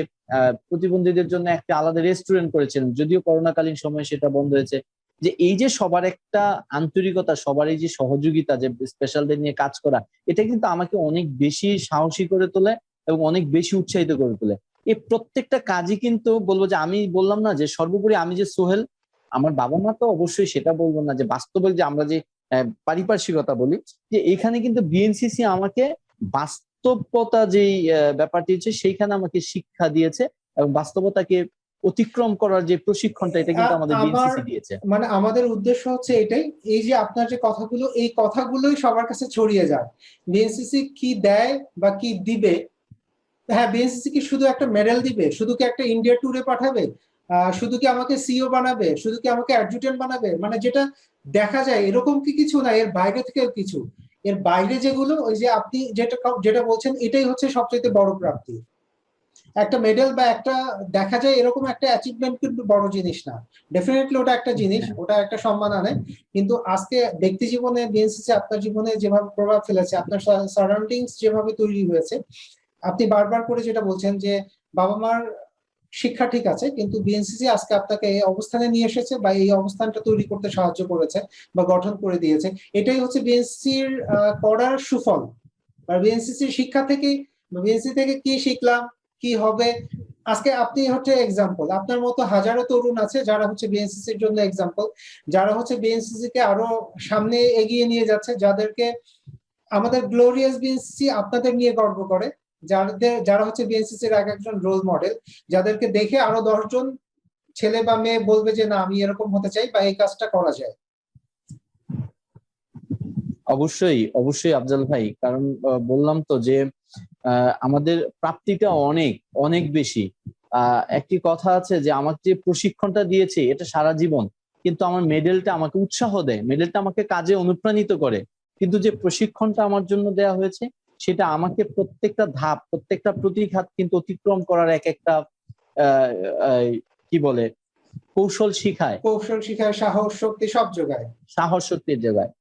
প্রতিবন্ধীদের জন্য একটা আলাদা রেস্টুরেন্ট করেছিলেন, যদিও করোনাকালীন সময় সেটা বন্ধ হয়েছে। যে এই যে সবার একটা আন্তরিকতা, সবার এই যে সহযোগিতা, যে স্পেশালদের নিয়ে কাজ করা, এটা কিন্তু আমাকে অনেক বেশি সাহসী করে তোলে এবং অনেক বেশি উৎসাহিত করে তোলে। এই প্রত্যেকটা কাজই কিন্তু বলবো যে, আমি বললাম না যে সর্বোপরি আমি যে সোহেল, আমার বাবা মা তো অবশ্যই সেটা বলবো না, যে বাস্তবে যে আমরা যে পারিপার্শ্বিকতা বলি, যে এখানে কিন্তু বিএনসিসি আমাকে বাস্তবতা যেই ব্যাপারটি হচ্ছে সেইখানে আমাকে শিক্ষা দিয়েছে, এবং বাস্তবতাকে অতিক্রম করার যে প্রশিক্ষণটা, এটা কিন্তু আমাদের বিএনসিসি দিয়েছে। মানে আমাদের উদ্দেশ্য হচ্ছে এটাই, এই যে আপনার যে কথাগুলো, এই কথাগুলোই সবার কাছে ছড়িয়ে যায়। বিএনসিসি কি দেয় বা কি দিবে? হ্যাঁ, বিএনসিসি কি শুধু একটা মেডেল দিবে? শুধু কি একটা ইন্ডিয়া ট্যুরে পাঠাবে? শুধু কি আমাকে সিইও বানাবে? শুধু কি আমাকে অ্যাডজুটেন্ট বানাবে? মানে যেটা দেখা যায় এরকম কি কিছু না, এর বাইরে থেকেও কিছু। এর বাইরে যেগুলো, ওই যে আপনি যেটা যেটা বলছেন, এটাই হচ্ছে সবচেয়ে বড় প্রাপ্তি। একটা মেডেল বা একটা দেখা যায় এরকম একটা অ্যাচিভমেন্ট কিন্তু বড় জিনিস না। ডেফিনেটলি ওটা একটা জিনিস, ওটা একটা সম্মান আনে। কিন্তু আজকে ব্যক্তি জীবনে বিএনসিসি আপনার জীবনে যেভাবে প্রভাব ফেলেছে, আপনার সারাউন্ডিংস যেভাবে তৈরি হয়েছে, আপনি বারবার করে যেটা বলছেন যে বাবা মার শিক্ষা ঠিক আছে, কিন্তু বিএনসিসি আজকে আপনাকে এই অবস্থানে নিয়ে এসেছে বা এই অবস্থানটা তৈরি করতে সাহায্য করেছে বা গঠন করে দিয়েছে। এটাই হচ্ছে বিএনসিসির করার সুফল। আর বিএনসিসির শিক্ষা থেকে, বিএনসিসি থেকে কি শিখলাম, কি হবে, আজকে আপনি হচ্ছে এক্সাম্পল। আপনার মতো হাজারো তরুণ আছে যারা হচ্ছে বিএনসিসির জন্য এক্সাম্পল, যারা হচ্ছে বিএনসিসি কে আরো সামনে এগিয়ে নিয়ে যাচ্ছে, যাদেরকে আমাদের গ্লোরিয়াস বিএনসিসি আপনাদের নিয়ে গর্ব করে, যারা হচ্ছে বিএনসিসির এক একজন রোল মডেল, যাদেরকে দেখে আরো 10 জন ছেলে বা মেয়ে বলবে যে না, আমি এরকম হতে চাই বা এই কাজটা করা যায়। অবশ্যই অবশ্যই আফজাল ভাই, কারণ বললাম তো যে আমাদের প্রাপ্তিটা অনেক অনেক বেশি। একটি কথা আছে যে আমাকে যে প্রশিক্ষণটা দিয়েছে এটা সারা জীবন, কিন্তু আমার মেডেলটা আমাকে উৎসাহ দেয়, মেডেলটা আমাকে কাজে অনুপ্রাণিত করে, কিন্তু যে প্রশিক্ষণটা আমার জন্য দেয়া হয়েছে সেটা আমাকে প্রত্যেকটা ধাপ, প্রত্যেকটা প্রতিঘাত কিন্তু অতিক্রম করার এক একটা আহ আহ, কি বলে কৌশল শিখায়, কৌশল শিখায়, সাহস শক্তি সব যোগায়। সাহস শক্তির জায়গায়।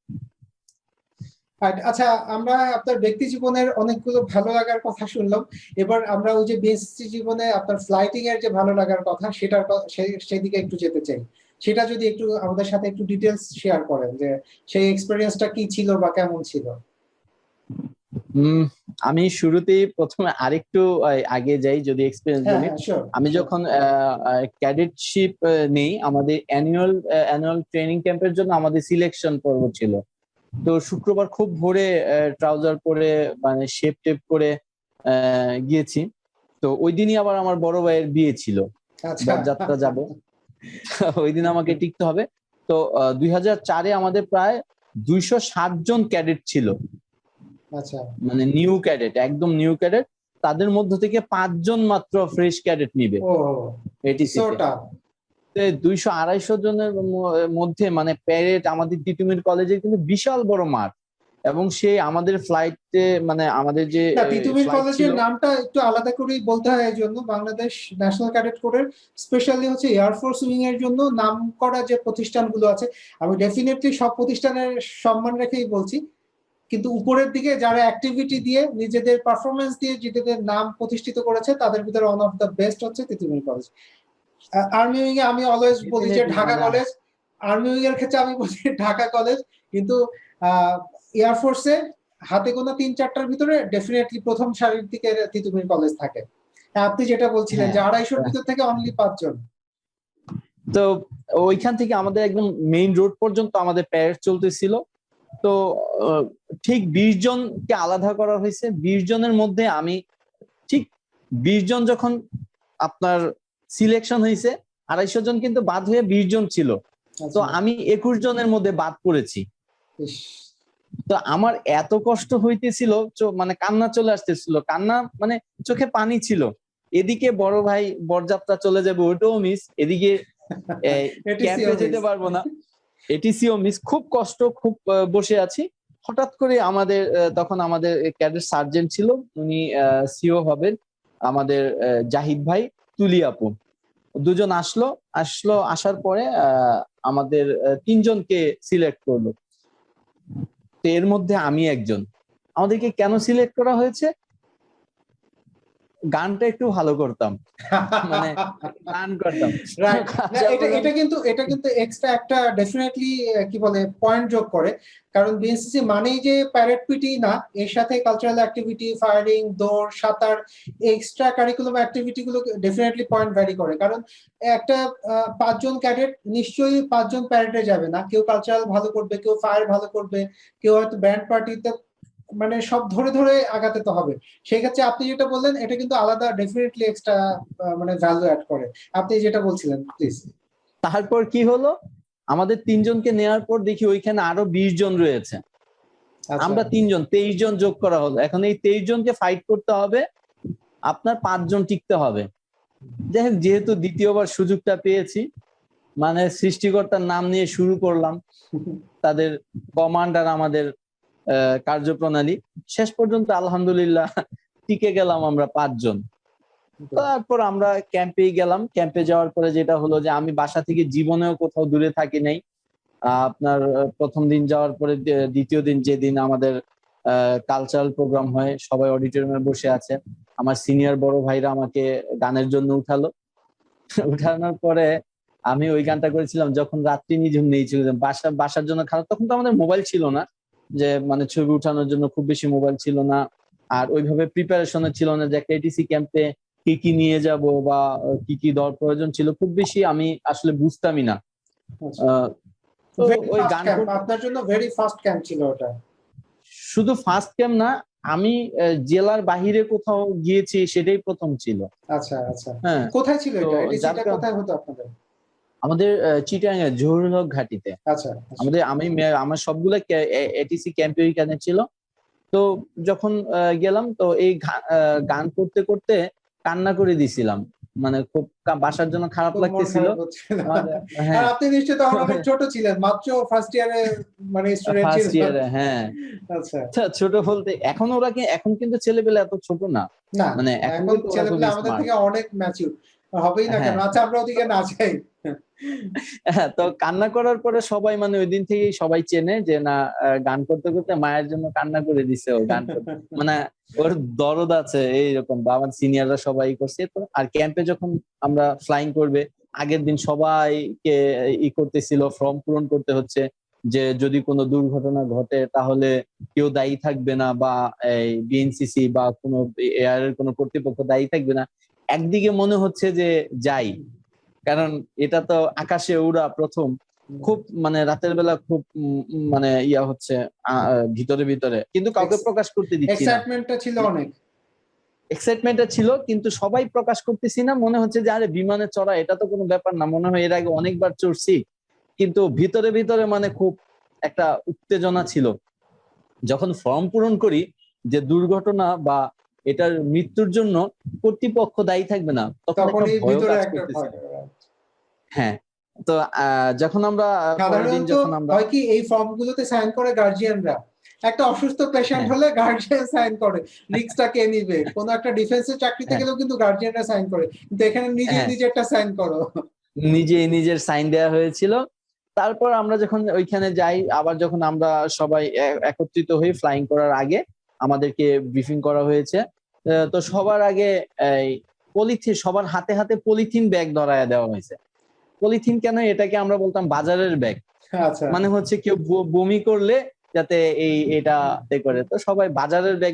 আচ্ছা, আমরা আপনার ব্যক্তি জীবনের অনেকগুলো ভালো লাগার কথা শুনলাম। এবার আমরা ওই যে বিএসসি জীবনে আপনার ফ্লাইটিং এর যে ভালো লাগার কথা, সেটার সেদিকে একটু যেতে চাই। সেটা যদি একটু আমাদের সাথে একটু ডিটেলস শেয়ার করেন, যে সেই এক্সপেরিয়েন্সটা কি ছিল বা কেমন ছিল। আমি শুরুতেই প্রথমে আরেকটু আগে যাই, যদি এক্সপিরিয়েন্স হ্যাঁ বলি। হ্যাঁ, শিওর। আমি যখন ক্যাডেটশিপ নেই, আমাদের অ্যানুয়াল ট্রেনিং ক্যাম্পের জন্য আমাদের সিলেকশন পর্ব ছিল। তো শুক্রবার খুব ভোরে ট্রাউজার পরে, মানে শেপ টেপ করে গিয়েছি। তো ওই দিনই আবার আমার বড় ভাইয়ের বিয়ে ছিল, আচ্ছা। বরযাত্রা যাব, ওই দিন আমাকে টিকতে হবে। তো 2004-এ আমাদের প্রায় 260 জন ক্যাডেট ছিল, আচ্ছা, মানে নিউ ক্যাডেট, একদম নিউ ক্যাডেট। তাদের মধ্য থেকে 5 জন মাত্র ফ্রেশ ক্যাডেট নিবে ও, এটিসিতে। সোটা। 200-250 জনের মধ্যে মানে প্যারেড, আমাদের তিতুমির কলেজের কিন্তু বিশাল বড় মাঠ, এবং সে আমাদের ফ্লাইটে, মানে আমাদের যে তিতুমির ফ্লাইট ছিল। কলেজের নামটা একটু আলাদা করেই বলতে হয়, এই জন্য বাংলাদেশ ন্যাশনাল ক্যাডেট কোরের স্পেশালি হচ্ছে এয়ারফোর্স উইং এর জন্য নাম করা যে প্রতিষ্ঠানগুলো আছে, আমি ডেফিনেটলি সব প্রতিষ্ঠানের সম্মান রেখেই বলছি, কিন্তু উপরের দিকে যারা অ্যাক্টিভিটি দিয়ে, নিজেদের পারফরমেন্স দিয়ে নিজেদের নাম প্রতিষ্ঠিত করেছে, তাদের ভিতরে ওয়ান অফ দ্য বেস্ট হচ্ছে তিতুমির কলেজ। আর্মি উইং এ আমি অলওয়েজ বলি যে ঢাকা কলেজ, আর্মি উইং এর ক্ষেত্রে আমি বলি ঢাকা কলেজ, কিন্তু এয়ারফোর্সে হাতে গোনা 3-4টার ভিতরে ডেফিনেটলি প্রথম সারির দিকে তিতুমির কলেজ থাকে। আপনি যেটা বলছিলেন যে 250-র ভিতর থেকে অনলি 5 জন। তো ওইখান থেকে আমাদের একদম মেইন রোড পর্যন্ত আমাদের প্যারেড চলতেছিল। তো ঠিক 20 জনকে আলাদা করা হয়েছে। 20 জনের মধ্যে আমি ঠিক 20 জন যখন আপনার সিলেকশন হয়েছে, 250 জন কিন্তু বাদ হয়ে 20 জন ছিল। তো আমি 21 জনের মধ্যে বাদ পড়েছি। তো আমার এত কষ্ট হইতেছিল, মানে কান্না চলে আসতেছিল, কান্না মানে চোখে পানি ছিল। এদিকে বড় ভাই বরযাত্রা চলে যাবে, ওটাও মিস, এদিকে ক্যাম্পে যেতে পারবো না, এটিসিও মিস, খুব কষ্ট, খুব বসে আছি। হঠাৎ করে আমাদের তখন আমাদের ক্যাডেট সার্জেন্ট ছিল, উনি সিও হবেন, আমাদের জাহিদ ভাই, তুলি আপু, দুজন আসার পরে আমাদের তিনজনকে সিলেক্ট করলো। তো এর মধ্যে আমি একজন। আমাদেরকে কেন সিলেক্ট করা হয়েছে? গানটা একটু ভালো করতাম, মানে গান করতাম। রাইট। এটা কিন্তু এক্সট্রা একটা ডেফিনেটলি কি বলে পয়েন্ট যোগ করে, কারণ বিএনসিসি মানেই যে প্যারেড পিটি না, এর সাথে কালচারাল অ্যাক্টিভিটি, ফায়ারিং, দৌড়, সাঁতার, এক্সট্রা কারিকুলাম অ্যাক্টিভিটি গুলো ডেফিনেটলি পয়েন্ট ভ্যারি করে। কারণ একটা 5 জন ক্যাডেট নিশ্চয়ই 5 জন প্যারেডে যাবে না, কেউ কালচারাল ভালো করবে, কেউ ফায়ার ভালো করবে, কেউ হয়তো ব্যান্ড পার্টিতে, মানে সব ধরে ধরে আগাতে তো হবে। সেই ক্ষেত্রে আপনি যেটা বললেন এটা কিন্তু আলাদা ডেফিনেটলি এক্সট্রা মানে ভ্যালু অ্যাড করে। আপনি যেটা বলছিলেন প্লিজ। তারপর কি হলো, আমাদের তিনজনকে নেওয়ার পর দেখি ওইখানে আরো 20 জন রয়েছে, আমরা তিনজন 23 জন যোগ করা হলো। এখন এই 23 জনকে ফাইট করতে হবে, আপনার 5 জন টিকতে হবে। যাই হোক, যেহেতু দ্বিতীয়বার সুযোগটা পেয়েছি, মানে সৃষ্টিকর্তার নাম নিয়ে শুরু করলাম, তাদের কমান্ডার, আমাদের কার্যপ্রণালী, শেষ পর্যন্ত আলহামদুলিল্লাহ টিকে গেলাম আমরা 5 জন। তারপর আমরা ক্যাম্পে গেলাম। ক্যাম্পে যাওয়ার পরে যেটা হলো যে আমি বাসা থেকে জীবনেও কোথাও দূরে থাকি নাই। আপনার প্রথম দিন যাওয়ার পরে দ্বিতীয় দিন, যেদিন আমাদের কালচারাল প্রোগ্রাম হয়, সবাই অডিটোরিয়ামে বসে আছে, আমার সিনিয়র বড় ভাইরা আমাকে গানের জন্য উঠালো। উঠানোর পরে আমি ওই গানটা করেছিলাম, যখন রাত্রি নিঝুম নেই ছিল, বাসার জন্য খারাপ। তখন তো আমাদের মোবাইল ছিল না, যে মানে ছবি উঠানোর জন্য খুব বেশি মোবাইল ছিল না, আর ওইভাবে প্রিপারেশন ছিল না যে একটা এটিসি ক্যাম্পে কি কি নিয়ে যাব বা কি কি দেওয়ার প্রয়োজন ছিল, খুব বেশি আমি আসলে বুঝতামই না। তো ওই গান আপনার জন্য ভেরি ফার্স্ট ক্যাম্প ছিল ওটা? শুধু ফার্স্ট ক্যাম্প না, আমি জেলার বাহিরে কোথাও গিয়েছি, সেটাই প্রথম ছিল। আচ্ছা আচ্ছা। হ্যাঁ, কোথায় ছিল এটা? এটিসিটা কোথায় হতো আপনাদের? আমাদের চিটাগাং এর জহুরুল হক ঘাটিতে। আচ্ছা। আমার সবগুলো এটিসি ক্যাম্পে ওইখানে ছিল। তো যখন গেলাম, তো এই গান করতে করতে কান্না করে দিছিলাম, মানে খুব বাসার জন্য খারাপ লাগতেছিল। আর আপনি নিশ্চয়ই তখন অনেক ছোট ছিলেন, মাত্র ফার্স্ট ইয়ারে, মানে স্টুডেন্ট ছিলেন। ফার্স্ট ইয়ারে, হ্যাঁ। আচ্ছা, ছোট বলতে এখন এখন কিন্তু ছেলেপেলে এত ছোট না, না মানে এখন ছেলেপেলে আমাদের থেকে অনেক ম্যাচিউর হবেই না কেন? আচ্ছা, আমরা ওদিকে না যাই। তো কান্না করার পরে সবাই, মানে ওই দিন থেকেই সবাই চেনে যে না, গান করতে করতে মায়ের জন্য কান্না করে দিছে ও, গান করতে মানে ওর দরদ আছে এইরকম। বা আমার সিনিয়ররা সবাই করছে। তো আর ক্যাম্পে যখন আমরা ফ্লাইং করবে, আগের দিন সবাইকে করতেছিল, ফর্ম পূরণ করতে হচ্ছে, যে যদি কোনো দুর্ঘটনা ঘটে তাহলে কেউ দায়ী থাকবে না, বা এই বিএনসিসি বা কোনো এয়ার এর কোনো কর্তৃপক্ষ দায়ী থাকবে না। একদিকে মনে হচ্ছে যে যাই, কারণ এটা তো আকাশে উড়া প্রথম, খুব মানে রাতের বেলা খুব মানে ইয়া হচ্ছে ভিতরে ভিতরে, কিন্তু কাউকে প্রকাশ করতে দিচ্ছি না। এক্সাইটমেন্টটা ছিল অনেক, এক্সাইটমেন্টটা ছিল, কিন্তু সবাই প্রকাশ করতেছি না। মনে হচ্ছে যে আরে বিমানে চড়া এটা তো কোনো ব্যাপার না, মনে হয় এর আগে অনেকবার চড়ছি, কিন্তু ভিতরে ভিতরে মানে খুব একটা উত্তেজনা ছিল। যখন ফর্ম পূরণ করি যে দুর্ঘটনা বা এটার মৃত্যুর জন্য কর্তৃপক্ষ দায়ী থাকবে না, তখন একটা ভয় কাজ করতেছে। হ্যাঁ, তো যখন আমরা হয় কি, এই ফর্ম গুলোতে সাইন করে গার্জিয়ানরা। একটা অসুস্থ পেশেন্ট হলে গার্জিয়ান সাইন করে, রিস্কটা কে নিবে। কোন একটা ডিফেন্সের চাকরিতে গেলেও কিন্তু গার্জিয়ানরা সাইন করে, কিন্তু এখানে নিজেরটা সাইন করো। নিজের সাইন দেওয়া হয়েছিল। তারপর আমরা যখন ওইখানে যাই, আবার যখন আমরা সবাই একত্রিত হই ফ্লাইং করার আগে, আমাদেরকে ব্রিফিং করা হয়েছে। তো সবার আগে পলিথিন, সবার হাতে হাতে পলিথিন ব্যাগ ধরায় দেওয়া হয়েছে। পলিথিন কেন, এটাকে আমরা বলতাম বাজারের ব্যাগ। মানে হচ্ছে কেউ বমি করলে যাতে এটা করে। তো সবাই বাজারের ব্যাগ,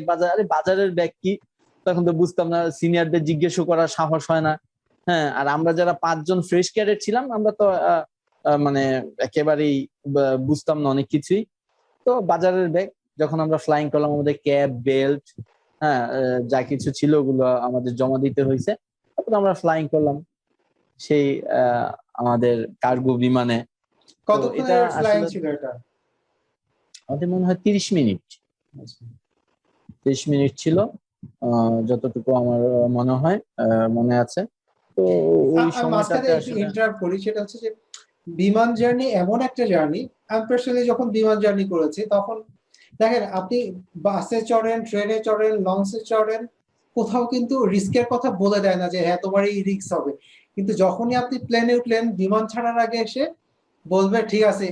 বাজারের ব্যাগ কি, তখন তো বুঝতাম না, সিনিয়রদের জিজ্ঞেসও করার সাহস হয় না। হ্যাঁ, আর আমরা যারা 5 জন ফ্রেশ ক্যাডেট ছিলাম, আমরা তো মানে একেবারেই বুঝতাম না অনেক কিছুই। তো বাজারের ব্যাগ, যখন আমরা ফ্লাইং করলাম, আমাদের ক্যাপ, বেল্ট, হ্যাঁ, যা কিছু ছিল ওগুলো আমাদের জমা দিতে হয়েছে। তারপর আমরা ফ্লাইং করলাম সেই আমাদের কার্গো বিমানে। কতক্ষণের ফ্লাইং ছিল এটা? আমাদের মনে হয় 30 মিনিট, 30 মিনিট ছিল, যতটুকু আমার মনে হয়, মনে আছে। তো ওই আমি মাঝখানে সময়টাতে একটু আসলে ইন্টারাপ্ট করি, সেটা হচ্ছে যে বিমান জার্নি এমন একটা জার্নি, আমি পার্সোনালি যখন বিমান জার্নি করেছি তখন দেখেন আপনি বাসে চড়েন, ট্রেনে চড়েন, লঞ্চে চড়েন, কোথাও কিন্তু রিস্কের কথা বলে দেয় না যে হ্যাঁ তোমার এই রিস্ক হবে, কিন্তু যখনই আপনি প্লেনে উঠলেন বিমান ছাড়ার আগে এসে বলবে ঠিক আছে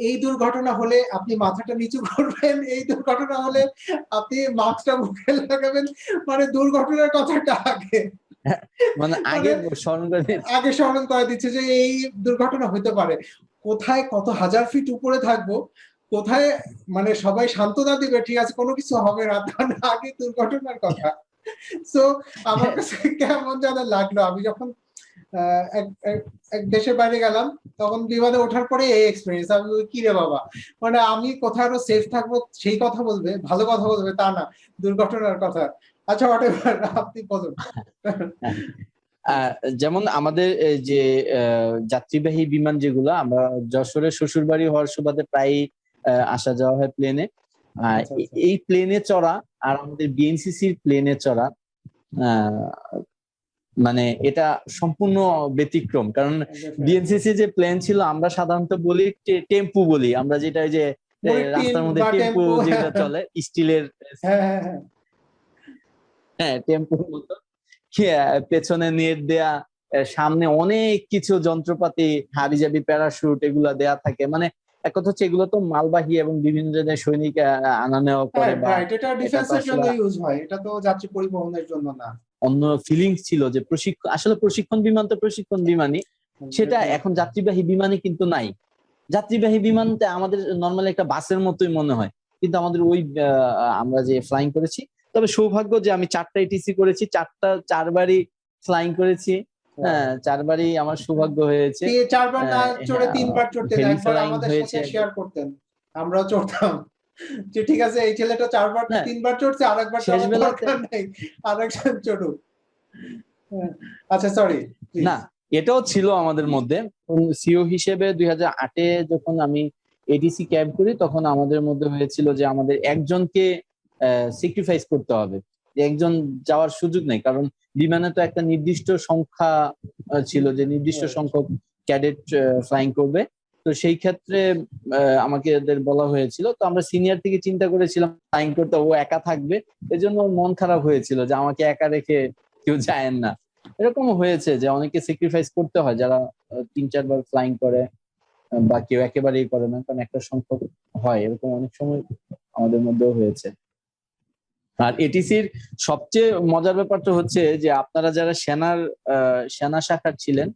এই দুর্ঘটনা হলে আপনি মাথাটা নিচু করবেন, এই দুর্ঘটনা হলে আপনি মাস্কটা মুখে লাগাবেন, মানে দুর্ঘটনার কথাটা আগে মানে আগে মানে স্মরণ করে দিয়েছে। আগে স্মরণ করে দিচ্ছে যে এই দুর্ঘটনা হতে পারে, কোথায় কত হাজার ফিট উপরে থাকবো, কোথায় মানে সবাই সান্ত্বনা দিবে ঠিক আছে কোনো কিছু হবে না, তার আগে দুর্ঘটনার কথা। সো আমার কাছে কেমন যেন লাগলো আমি যখন এক দেশের বাইরে গেলাম, তখন বিমানে ওঠার পরে এই এক্সপিরিয়েন্স, আমি কি রে বাবা, মানে আমি কোথায় আরো সেফ থাকবো সেই কথা বলবে, ভালো কথা বলবে তা না, দুর্ঘটনার কথা। আচ্ছা হোয়াটএভার, আপনি বলুন। আহ, যেমন আমাদের এই যে যাত্রীবাহী বিমান যেগুলো, আমরা যশোরে শ্বশুর বাড়ি হওয়ার সুবাদে প্রায় আসা যাওয়া হয় প্লেনে। আচ্ছা আচ্ছা এই প্লেনে চড়া আর আমাদের বিএনসিসির প্লেনে চড়া, আহ, মানে এটা সম্পূর্ণ ব্যতিক্রম। কারণ ডেফিনেটলি বিএনসিসি যে প্লেন ছিল, আমরা সাধারণত বলি টেম্পু বলি আমরা, যেটা ওই যে মইটিন রাস্তার মধ্যে বা টেম্পু টেম্পো, যেগুলো চলে স্টিলের, হ্যাঁ হ্যাঁ হ্যাঁ হ্যাঁ টেম্পুর মতো, পেছনে নেট দেয়া, সামনে অনেক কিছু যন্ত্রপাতি, হাবিজাবি প্যারাশুট এগুলা দেয়া থাকে। মানে এক কথা হচ্ছে এগুলো তো মালবাহী এবং বিভিন্ন জায়গায় সৈনিক আনা নেওয়া হ্যাঁ করে, বা রাইট, এটা এটা তো ডিফেন্সের আসলে জন্য ইউজ হয়, এটা তো যাত্রী পরিবহনের জন্য না। অন্য ফিলিংস ছিল যে প্রশিক্ষণ, আসলে প্রশিক্ষণ বিমান তো প্রশিক্ষণ বিমানই, সেটা এখন ডেফিনেটলি যাত্রীবাহী বিমানে কিন্তু নাই। যাত্রীবাহী বিমানটা আমাদের নর্মালি একটা বাসের মতোই মনে হয়, কিন্তু আমাদের ওই আমরা যে ফ্লাইং করেছি, তবে সৌভাগ্য যে আমি 4টা এটিসি করেছি, 4বারই ফ্লাইং করেছি। হ্যাঁ, 4বারই আমার সৌভাগ্য হয়েছে। চারবার না চড়ে তিনবার চড়তেন, হেলি একবার ফ্লাইং আমাদের হয়েছে সাথে একবার। শেয়ার করতেন, আমরাও চড়তাম যে ঠিক আছে এই ছেলেটা চারবার হ্যাঁ, তিনবার চড়ছে, আর একবার শেষ চড়ার বেলাতে দরকার নেই, আর একজন চড়ুক। হ্যাঁ, আচ্ছা সরি না, প্লিজ। এটাও ছিল আমাদের মধ্যে। সিও হিসেবে 2008-এ যখন আমি এটিসি ক্যাব করি, তখন আমাদের মধ্যে হয়েছিল যে আমাদের একজনকে স্যাক্রিফাইস করতে হবে, যে একজন যাওয়ার সুযোগ নেই। কারণ বিমানে তো একটা নির্দিষ্ট সংখ্যা ছিল, যে নির্দিষ্ট সংখ্যক ক্যাডেট ফ্লাইং করবে। তো সেই ক্ষেত্রে আমাকে এদের বলা হয়েছিল, তো আমরা সিনিয়র থেকে চিন্তা করেছিলাম ফ্লাইং করতে, ও একা থাকবে। এজন্য ওর মন খারাপ হয়েছিল যে আমাকে একা রেখে কেউ যায় না। এরকম হয়েছে যে অনেকে স্যাক্রিফাইস করতে হয়, যারা 3-4বার ফ্লাইং করে, বা কেউ একেবারেই করে না, কারণ একটা সংখ্যক হয় এরকম অনেক সময় আমাদের মধ্যেও হয়েছে। আর এটিসির সবচেয়ে মজার ব্যাপারটা হচ্ছে যে আপনারা যারা সেনা শাখার ছিলেন,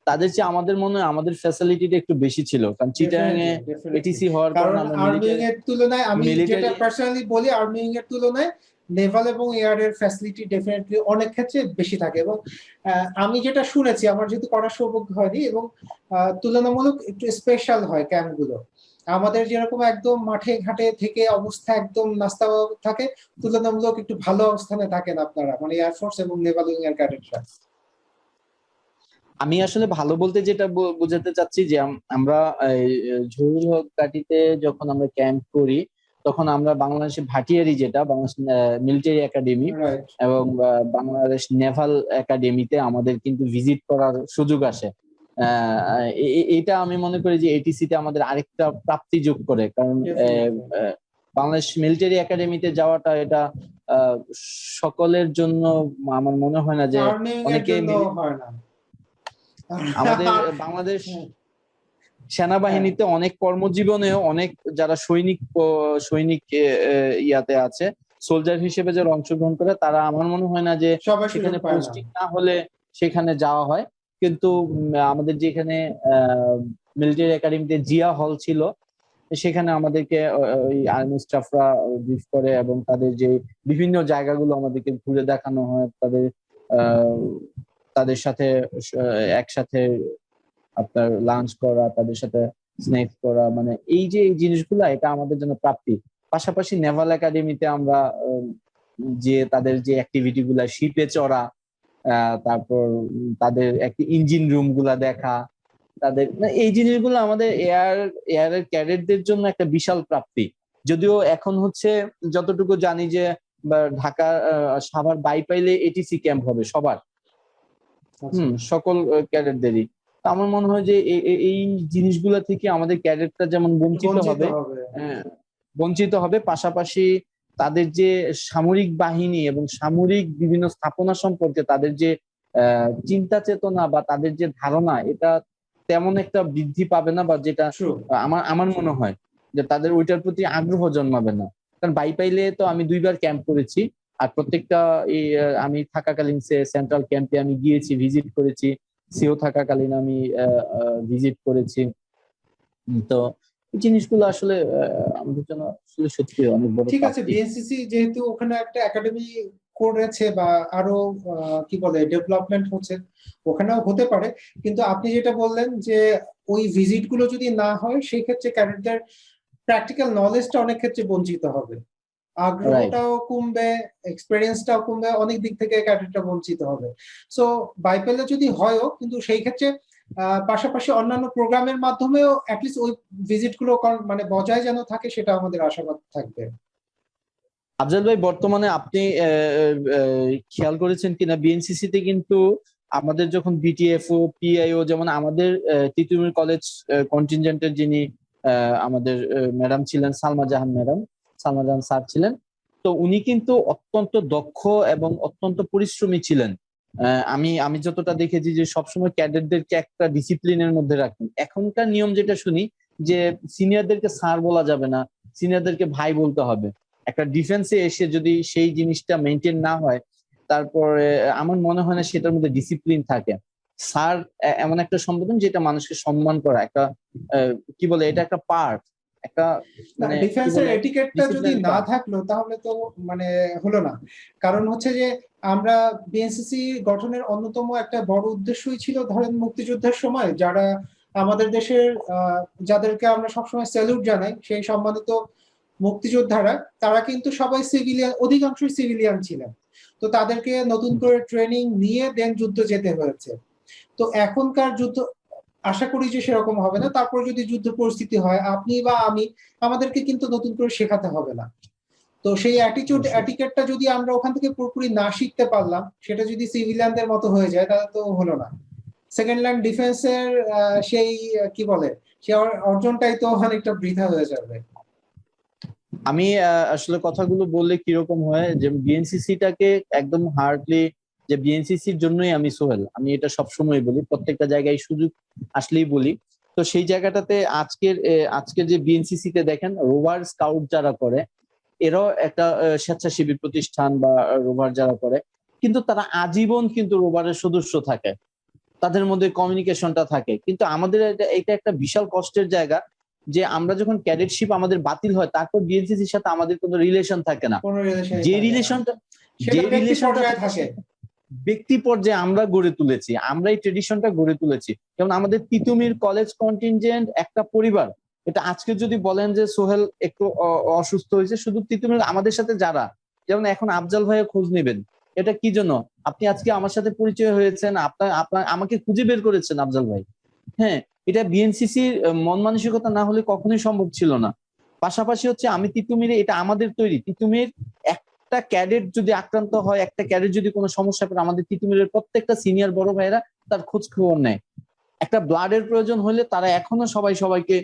তাদের চেয়ে আমাদের মনে হয় আমাদের ফ্যাসিলিটিটা একটু বেশি ছিল, কারণ চিটাগাং এ ডেফিনেটলি ডেফিনেটলি, এটিসি হওয়ার কারণ কারণে আমরা আর্মি এর তুলনায় আমি যেটা মিলিটারি পার্সোনালি বলি, আর্মি এর তুলনায় নেভাল এবং এয়ার এর ফ্যাসিলিটি ডেফিনেটলি অনেক ক্ষেত্রে বেশি থাকে। এবং আমি যেটা শুনেছি, আমার যেহেতু করার সৌভাগ্য হয়নি, এবং তুলনামূলক একটু স্পেশাল হয় ক্যাম্পগুলো, আমাদের যেরকম একদম মাঠে ঘাটে থেকে অবস্থা একদম নাস্তা থাকে, তুলনামূলক একটু ভালো অবস্থানে থাকেন আপনারা, মানে এয়ারফোর্স এবং নেভাল উইং এর ক্যাডেটরা। আমি আসলে ভালো বলতে যেটা বোঝাতে চাচ্ছি যে আমরা ঝরুল হক ঘাঁটিতে যখন আমরা ক্যাম্প করি, তখন আমরা বাংলাদেশের ভাটিয়ারি, যেটা বাংলাদেশ মিলিটারি একাডেমি রাইট এবং বাংলাদেশ নেভাল একাডেমিতে আমাদের কিন্তু ভিজিট করার সুযোগ আসে। এটা আমি মনে করি যে এটিসি তে আমাদের আরেকটা প্রাপ্তি যোগ করে, কারণ ডেফিনেটলি। বাংলাদেশ মিলিটারি একাডেমিতে যাওয়াটা এটা আহ, সকলের জন্য আমার মনে হয় না যে আর্মি এর অনেকে জন্য হয় না। আমাদের বাংলাদেশ হ্যাঁ হ্যাঁ সেনাবাহিনীতে অনেক কর্মজীবনেও অনেক যারা সৈনিক ইয়াতে আছে, সোলজার হিসেবে যারা অংশগ্রহণ করে, তারা আমার মনে হয় না যে সবাই সুযোগ সেখানে পায় না। পোস্টিং না হলে সেখানে যাওয়া হয়। কিন্তু আমাদের যেখানে মিলিটারি একাডেমিতে জিয়া হল ছিল, সেখানে আমাদেরকে ওই আর্মি স্টাফরা ব্রিফ করে, এবং তাদের যে বিভিন্ন জায়গাগুলো আমাদেরকে ঘুরে দেখানো হয়, আহ, তাদের সাথে একসাথে আপনার লাঞ্চ করা, তাদের সাথে স্ন্যাক্স করা, মানে এই যে এই জিনিসগুলো, এটা আমাদের জন্য প্রাপ্তি। পাশাপাশি নেভাল একাডেমিতে আমরা যে তাদের যে অ্যাক্টিভিটি গুলা, শিপে চড়া, তারপর তাদের একটি ইঞ্জিন রুম গুলা দেখা, তাদের এই জিনিসগুলো আমাদের এয়ারের ক্যাডেটদের জন্য একটা বিশাল প্রাপ্তি। যদিও এখন হচ্ছে যতটুকু জানি যে ঢাকা সাভার বাইপাইলে এটিসি ক্যাম্প হবে সবার, সকল ক্যাডেটদেরই। আমার মনে হয় যে এই জিনিসগুলা থেকে আমাদের ক্যাডেটরা যেমন বঞ্চিত হবে, বঞ্চিত হবে, পাশাপাশি তাদের যে সামরিক বাহিনী এবং সামরিক বিভিন্ন স্থাপনা সম্পর্কে তাদের যে চিন্তা চেতনা বা তাদের যে ধারণা, এটা তেমন একটা বৃদ্ধি পাবে না, বা যেটা আমার মনে হয় যে তাদের ওইটার প্রতি আগ্রহ জন্মাবে না। কারণ বাইপাইলে তো আমি 2বার ক্যাম্প করেছি, আর প্রত্যেকটা আমি থাকাকালীন সেন্ট্রাল ক্যাম্পে আমি গিয়েছি, ভিজিট করেছি, সিও থাকাকালীন আমি ভিজিট করেছি। তো এই জিনিসগুলো আসলে আমাদের জন্য আসলে সত্যি অনেক বড়। ঠিক আছে, বিএনসিসি যেহেতু ওখানে একটা একাডেমি করেছে বা আরো কি বলে ডেভেলপমেন্ট হচ্ছে, ওখানেও হতে পারে। কিন্তু আপনি যেটা বললেন যে ওই ভিজিট গুলো যদি না হয় সেই ক্ষেত্রে ক্যাডেটদের প্র্যাকটিক্যাল নলেজটা অনেক ক্ষেত্রে বঞ্চিত হবে, আগ্রহটাও কমবে, এক্সপেরিয়েন্সটাও কমবে, অনেক দিক থেকে ক্যাডেটরা বঞ্চিত হবে। সো বাইপেলে যদি হয়ও, কিন্তু সেই ক্ষেত্রে পাশাপাশি অন্যান্য প্রোগ্রামের মাধ্যমেও অ্যাটলিস্ট ওই ভিজিট গুলো মানে বজায় যেন থাকে, সেটা আমাদের আশাবাদ থাকবে। আফজাল ভাই, বর্তমানে আপনি খেয়াল করেছেন কিনা, বিএনসিসি তে কিন্তু আমাদের যখন বিটিএফও পিআইও, যেমন আমাদের তিতুমির কলেজ কন্টিনজেন্টের যিনি আমাদের ম্যাডাম ছিলেন, সালমা জাহান স্যার ছিলেন, তো উনি কিন্তু অত্যন্ত দক্ষ এবং অত্যন্ত পরিশ্রমী ছিলেন। আমি যতটা দেখেছি যে সবসময় ক্যাডেটদেরকে একটা ডিসিপ্লিনের মধ্যে রাখেন। এখনকার নিয়ম যেটা শুনি যে সিনিয়রদেরকে স্যার বলা যাবে না, সিনিয়রদেরকে ভাই বলতে হবে। একটা ডিফেন্সে এসে যদি সেই জিনিসটা মেনটেন না হয়, তারপরে আমার মনে হয় না সেটার মধ্যে ডিসিপ্লিন থাকে। স্যার এমন একটা সম্বোধন যেটা মানুষকে সম্মান করা, একটা কি বলে, এটা একটা পার্ট, একটা মানে ডিফেন্সের এটিকেটটা যদি না থাকলো তাহলে তো মানে হলো না। কারণ হচ্ছে যে আমরা বিএনসিসি গঠনের অন্যতম একটা বড় উদ্দেশ্যই ছিল, ধরেন মুক্তিযুদ্ধের সময় যারা আমাদের দেশের যাদেরকে আমরা সবসময় স্যালুট জানাই, সেই সম্মানিত মুক্তিযোদ্ধারা, তারা কিন্তু সবাই সিভিলিয়ান, অধিকাংশই সিভিলিয়ান ছিলেন। তো তাদেরকে নতুন করে ট্রেনিং নিয়ে দেন যুদ্ধ যেতে হয়েছে। তো এখনকার যুদ্ধ আশা করি যে সেরকম হবে না। তারপর যদি যুদ্ধ পরিস্থিতি হয়, আপনি বা আমি, আমাদেরকে কিন্তু নতুন করে শেখাতে হবে না। তো সেই অ্যাটিটিউড এটিকেটটা যদি আমরা ওখান থেকে পুরোপুরি না শিখতে পারলাম, সেটা যদি সিভিলিয়ানদের মতো হয়ে যায়, তাহলে তো হলো না। সেকেন্ড লাইন ডিফেন্সের সেই কি বলে, সেই অর্জনটাই তো অনেকটা বৃথা হয়ে যাবে। আমি আসলে কথাগুলো বললে কিরকম হয় যে বিএনসিসিটাকে একদম হার্ডলি, যে বিএনসিসির জন্যই আমি সোহেল, আমি এটা সবসময় বলি, প্রত্যেকটা জায়গায় সুযোগ আসলেই বলি। তো সেই জায়গাটাতে আজকের যে বিএনসিসি তে দেখেন রোভার স্কাউট যারা করে, এরাও একটা স্বেচ্ছাসেবী প্রতিষ্ঠান বা রোভার যারা করে, কিন্তু তারা আজীবন কিন্তু রোভারের সদস্য থাকে, তাদের মধ্যে কমিউনিকেশনটা থাকে। কিন্তু আমাদের এটা একটা বিশাল কষ্টের জায়গা যে আমরা যখন ক্যাডেটশিপ আমাদের বাতিল হয়, তারপর বিএনসিসির সাথে আমাদের কোনো রিলেশন থাকে না। যে রিলেশনটা থাকে ব্যক্তি পর্যায়ে আমরা গড়ে তুলেছি, আমরা এই ট্রেডিশনটা গড়ে তুলেছি। যেমন আমাদের তিতুমির কলেজ কন্টিনজেন্ট একটা পরিবার। এটা আজকে যদি বলেন যে সোহেল একটু অসুস্থ হয়েছে, শুধু তিতুমির আমাদের সাথে যারা, যেমন এখন আফজাল ভাইয়ের খোঁজ নেবেন, এটা কি জন্য? আপনি আজকে আমার সাথে পরিচয় হয়েছেন, আপনার আমাকে খুঁজে বের করেছেন আফজাল ভাই। হ্যাঁ, এটা বিএনসিসির মন মানসিকতা না হলে কখনোই সম্ভব ছিল না। পাশাপাশি হচ্ছে আমি তিতুমিরে, এটা আমাদের তৈরি। তিতুমির একটা ক্যাডেট যদি আক্রান্ত হয়, একটা ক্যাডেট যদি কোনো সমস্যা পড়ে, আমাদের তিতুমিরের প্রত্যেকটা সিনিয়র বড় ভাইরা তার খোঁজ খবর নেয়। একটা ব্লাডের প্রয়োজন হলে তারা এখনো সবাইকে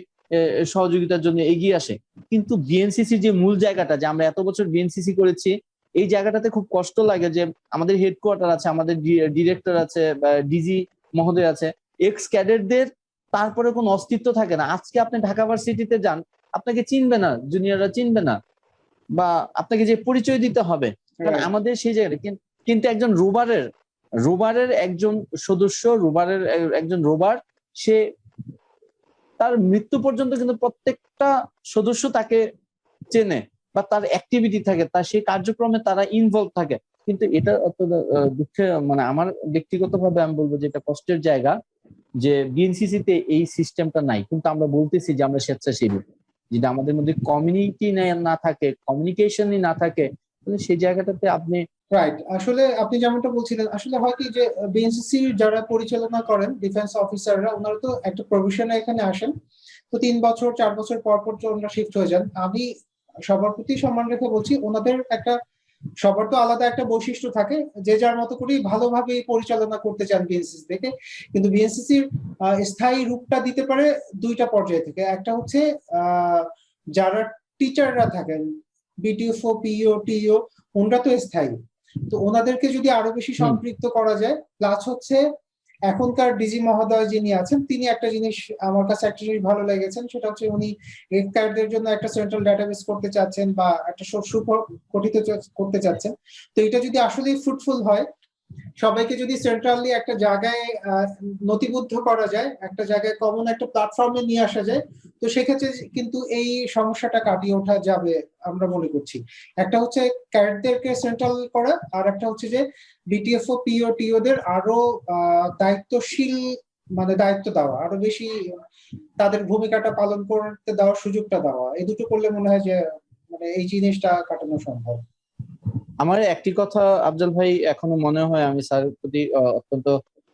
সহযোগিতার জন্য এগিয়ে আসে। কিন্তু বিএনসিসির যে মূল জায়গাটা, যে আমরা এত বছর বিএনসিসি করেছি, এই জায়গাটাতে খুব কষ্ট লাগে যে আমাদের হেডকোয়ার্টার আছে, আমাদের ডিরেক্টর আছে, ডিজি মহোদয় আছে, এক্স ক্যাডেটদের তারপরে কোনো অস্তিত্ব থাকে না। আজকে আপনি ঢাকা ভার্সিটিতে যান, আপনাকে চিনবে না, জুনিয়ররা চিনবে না, বা আপনাকে যে পরিচয় দিতে হবে, কারণ আমাদের সেই জায়গাটা। কিন্তু একজন রোবারের একজন সদস্য, রোবারের একজন রোবার, সে তার মৃত্যু পর্যন্ত কিন্তু প্রত্যেকটা সদস্য তাকে চেনে, বা তার অ্যাক্টিভিটি থাকে, তার সেই কার্যক্রমে তারা ইনভলভ থাকে। কিন্তু এটা অত দুঃখে, মানে আমার ব্যক্তিগতভাবে আমি বলবো যে এটা কষ্টের জায়গা যে বিএনসিসি তে এই সিস্টেমটা নাই। কিন্তু আমরা বলতেছি যে আমরা স্বেচ্ছাসেবী, যদি আমাদের মধ্যে কমিউনিটি না থাকে, কমিউনিকেশনই না থাকে, তাহলে সেই জায়গাটাতে আপনি রাইট। আসলে আপনি যেমনটা বলছিলেন, আসলে হয় কি যে বিএনসিসি যারা পরিচালনা করেন, ডিফেন্স অফিসাররা, ওনারা তো একটা প্রভিশনে এখানে আসেন, তো 3 বছর 4 বছর পর পর ওনারা শিফট হয়ে যান। আমি সবার প্রতি সম্মান রেখে বলছি, ওনাদের একটা সবার তো আলাদা একটা বৈশিষ্ট্য থাকে, যে যার মতো করেই ভালোভাবে পরিচালনা করতে চান বিএনসিসি থেকে। কিন্তু বিএনসিসির স্থায়ী রূপটা দিতে পারে দুইটা পর্যায় থেকে। একটা হচ্ছে যারা টিচাররা থাকেন, বিটিএফও, পিইও, টিইও, ওনারা তো স্থায়ী, তো ওনাদেরকে যদি আরো বেশি সম্পৃক্ত করা যায়। প্লাস হচ্ছে এখনকার ডিজি মহোদয় যিনি আছেন, তিনি একটা জিনিস আমার কাছে একটা জিনিস ভালো লেগেছেন, সেটা হচ্ছে উনি এফকারদের জন্য একটা সেন্ট্রাল ডাটাবেস করতে চাচ্ছেন বা একটা সুগঠিত করতে চাচ্ছেন। তো এটা যদি আসলে ফ্রুটফুল হয়, সবাইকে যদি সেন্ট্রালি একটা জায়গায় নথিবদ্ধ করা যায়, একটা জায়গায় কমন একটা প্ল্যাটফর্মে নিয়ে আসা যায়, তো সেক্ষেত্রে কিন্তু এই সমস্যাটা কাটিয়ে ওঠা যাবে আমরা মনে করছি। একটা হচ্ছে ক্যাডেটদেরকে সেন্ট্রাল করা, আর একটা হচ্ছে যে বিটিএফও, পিও, টিওদের আরো দায়িত্বশীল, মানে দায়িত্ব দেওয়া, আরো বেশি তাদের ভূমিকাটা পালন করতে দেওয়ার সুযোগটা দেওয়া। এই দুটো করলে মনে হয় যে মানে এই জিনিসটা কাটানো সম্ভব। আমার একটি কথা আফজাল ভাই এখনো মনে হয়, আমি স্যারের প্রতি অত্যন্ত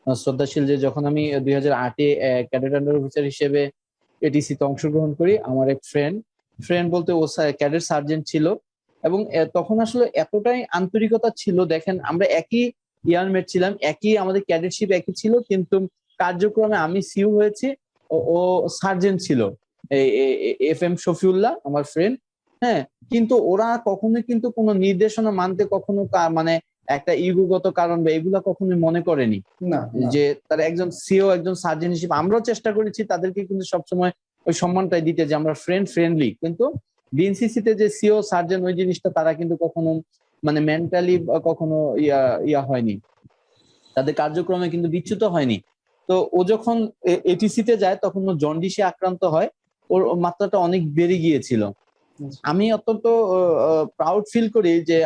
শ্রদ্ধাশীল, যে যখন আমি 2008-এ ক্যাডেট আন্ডার অফিসার হিসেবে এটিসি তে অংশগ্রহণ করি, আমার এক ফ্রেন্ড বলতে ও ক্যাডেট সার্জেন্ট ছিল, এবং তখন আসলে এতটাই আন্তরিকতা ছিল। দেখেন, আমরা একই ইয়ারমেট ছিলাম, একই আমাদের ক্যাডেটশিপ একই ছিল, কিন্তু কার্যক্রমে আমি সিইও হয়েছি, ও সার্জেন্ট ছিল, এফএম শফিউল্লাহ আমার ফ্রেন্ড। হ্যাঁ, কিন্তু ওরা কখনোই কিন্তু কোনো নির্দেশনা মানতে কখনো মানে একটা ইগোগত কারণ বা এগুলা কখনোই মনে করেনি। না, যে তারা একজন সিও, একজন সার্জন হিসেবে আমরাও চেষ্টা করেছি তাদেরকে কিন্তু সবসময় ওই সম্মানটাই দিতে, যে আমরা ফ্রেন্ডলি। কিন্তু বিএনসিসি তে যে সিও সার্জন, ওই জিনিসটা তারা কিন্তু কখনো মানে মেন্টালি কখনো ইয়া হয়নি, তাদের কার্যক্রমে কিন্তু বিচ্যুত হয়নি। তো ও যখন এটিসি তে যায়, তখন ও জন্ডিসে আক্রান্ত হয়, ওর মাত্রাটা অনেক বেড়ে গিয়েছিল। আমি অত্যন্ত প্রাউড ফিল করি যে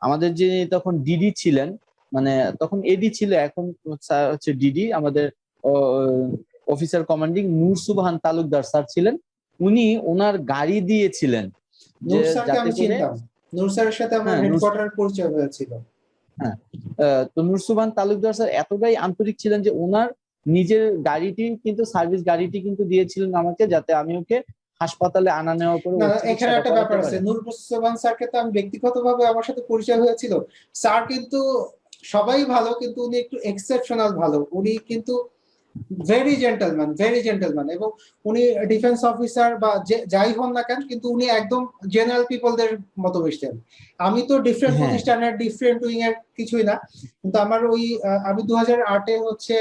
আমাদের যিনি তখন ডিডি ছিলেন, মানে তখন এডি ছিল, এখন হচ্ছে ডিডি, আমাদের অফিসার কমান্ডিং নূর সুবহান তালুকদার স্যার ছিলেন। উনি ওনার গাড়ি দিয়েছিলেন, যে নূর স্যারকে যাতে আমি করে, চিনতাম, নূর স্যারের সাথে আমার হ্যাঁ হেডকোয়ার্টার পরিচয় হয়েছিল। হ্যাঁ, তো নূর সুবহান তালুকদার স্যার এতটাই আন্তরিক ছিলেন যে ওনার নিজের গাড়িটি কিন্তু, সার্ভিস গাড়িটি কিন্তু দিয়েছিলেন আমাকে, যাতে আমি ওকে হাসপাতালে আনা নেওয়া করে না, ওর এখানে চিকিৎসাটা একটা করাতে ব্যাপার আছে, পারে। নূর মুস্তফা স্যারকে তো আমি ব্যক্তিগতভাবে, আমার সাথে পরিচয় হয়েছিল। স্যার কিন্তু সবাই ভালো, কিন্তু উনি একটু এক্সেপশনাল ভালো। উনি কিন্তু ভেরি জেন্টলম্যান, এবং উনি ডিফেন্স অফিসার বা যাই হন না কেন, কিন্তু উনি একদম জেনারেল পিপলদের মতো মিশতেন। আমি তো ডিফারেন্ট হ্যাঁ, প্রতিষ্ঠানের ডিফারেন্ট উইং এর কিছুই না, কিন্তু আমার ওই আমি 2008-এ হচ্ছে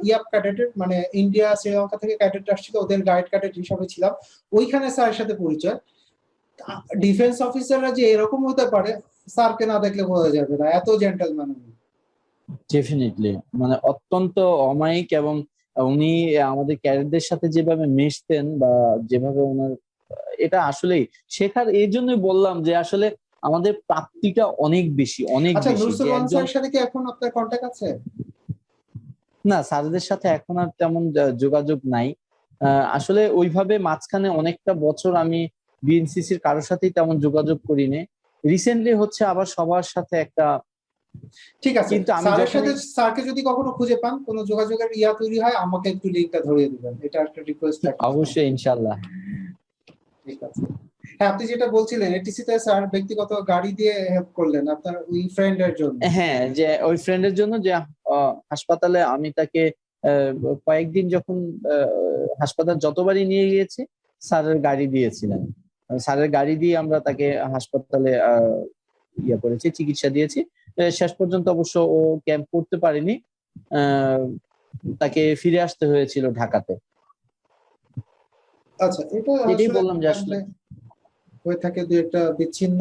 ইয়াপ ক্যাডেটের, মানে ইন্ডিয়া শ্রীলঙ্কা থেকে ক্যাডেট আসছিল, ওদের গাইড ক্যাডেট হিসাবে ছিলাম। ওইখানে স্যারের সাথে পরিচয়। ডিফেন্স অফিসাররা যে এরকম হতে পারে, স্যারকে না দেখলে বোঝা যাবে না, এত জেন্টলম্যান উনি। ডেফিনেটলি, মানে অত্যন্ত অমায়িক, এবং উনি আমাদের ক্যাডেটদের সাথে যেভাবে মিশতেন বা যেভাবে ওনার, এটা আসলেই শেখার। এই জন্যই বললাম যে আসলে আমাদের প্রাপ্তিটা অনেক বেশি, অনেক আচ্ছা, বেশি, যে নুরসুলমান একজন, স্যারের সাথে কি এখন আপনার কন্ট্যাক্ট আছে? না, স্যারদের সাথে এখন আর তেমন যোগাযোগ নাই। আসলে ওইভাবে মাঝখানে অনেকটা বছর আমি বিএনসিসির কারোর সাথেই তেমন যোগাযোগ করিনি। রিসেন্টলি হচ্ছে আবার সবার সাথে একটা, ঠিক আছে, কিন্তু আমি স্যারের সাথে যখনই, স্যারকে যদি কখনো খুঁজে পান, কোনো যোগাযোগের ইয়া তৈরি হয়, আমাকে একটু লিংকটা ধরিয়ে দিবেন, এটা একটা রিকোয়েস্ট রাখছি। অবশ্যই ইনশাল্লাহ। ঠিক আছে। হ্যাঁ, আপনি যেটা বলছিলেন, এটিসি তে স্যার ব্যক্তিগত গাড়ি দিয়ে হেল্প করলেন আপনার ওই ফ্রেন্ডের জন্য। হ্যাঁ, যে ওই ফ্রেন্ডের জন্য, যে হাসপাতালে আমি তাকে আহ, কয়েকদিন যখন হাসপাতাল যতবারই নিয়ে গিয়েছি, স্যারের গাড়ি দিয়েছিলেন। স্যারের গাড়ি দিয়ে আমরা তাকে হাসপাতালে ইয়ে করেছি, চিকিৎসা দিয়েছি। শেষ পর্যন্ত অবশ্য ও ক্যাম্প করতে পারেনি, আহ, তাকে ফিরে আসতে হয়েছিল ঢাকাতে। আচ্ছা, এটা এটাই আসলে বললাম যে আসলে, ক্যাম্পে হয়ে থাকে দু একটা বিচ্ছিন্ন,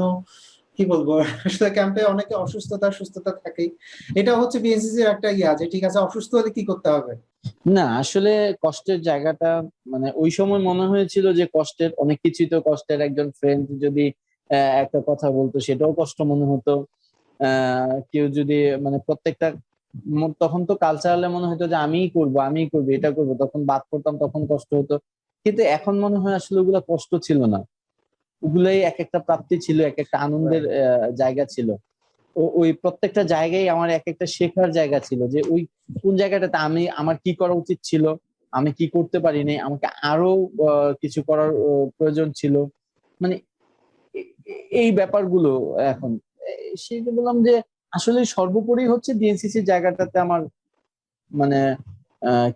কি বলবো, আসলে ক্যাম্পে অনেকে অসুস্থতা সুস্থতা থাকেই। এটা হচ্ছে বিএনসিসির একটা ইয়া, যে ঠিক আছে, অসুস্থ হলে কি করতে হবে। না আসলে কষ্টের জায়গাটা, মানে ওই সময় মনে হয়েছিল যে কষ্টের অনেক কিছুই তো কষ্টের, একজন ফ্রেন্ড যদি একটা কথা বলতো সেটাও কষ্ট মনে হতো। কেউ যদি মানে প্রত্যেকটা তখন তো কালচারালে মনে হতো যে আমিই করবো এটা করবো, তখন বাদ করতাম, তখন কষ্ট হতো। কিন্তু এখন মনে হয় আসলে ওগুলা কষ্ট ছিল না, ওগুলাই এক একটা প্রাপ্তি ছিল, এক একটা আনন্দের জায়গা ছিল। ওই প্রত্যেকটা জায়গায় আমার এক একটা শেখার জায়গা ছিল, যে ওই কোন জায়গাটাতে আমার কি করা উচিত ছিল, আমি কি করতে পারিনি, আমাকে আরো কিছু করার প্রয়োজন ছিল, মানে এই ব্যাপারগুলো এখন সেই যে বললাম যে আসলে সর্বোপরি হচ্ছে বিএনসিসি জায়গাটাতে আমার মানে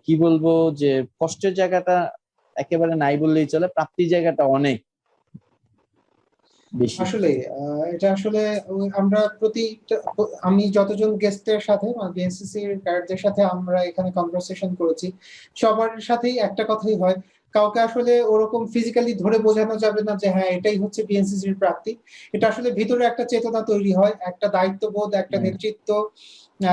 কি বলবো যে কষ্টের জায়গাটা একেবারে নাই বললেই চলে, প্রাপ্তির জায়গাটা অনেক বেশি। আসলে এটা আসলে আমরা আমি যতজন গেস্টের সাথে বিএনসিসি ক্যাডেটদের সাথে আমরা এখানে কনভারসেশন করেছি, সবার সাথেই একটা কথাই হয়, কাউকে আসলে ওরকম ফিজিক্যালি ধরে বোঝানো যাবে না যে হ্যাঁ এটাই হচ্ছে বিএনসিসির প্রাপ্তি। এটা আসলে ভিতরে একটা চেতনা তৈরি হয়, একটা দায়িত্ববোধ, একটা নেতৃত্ব,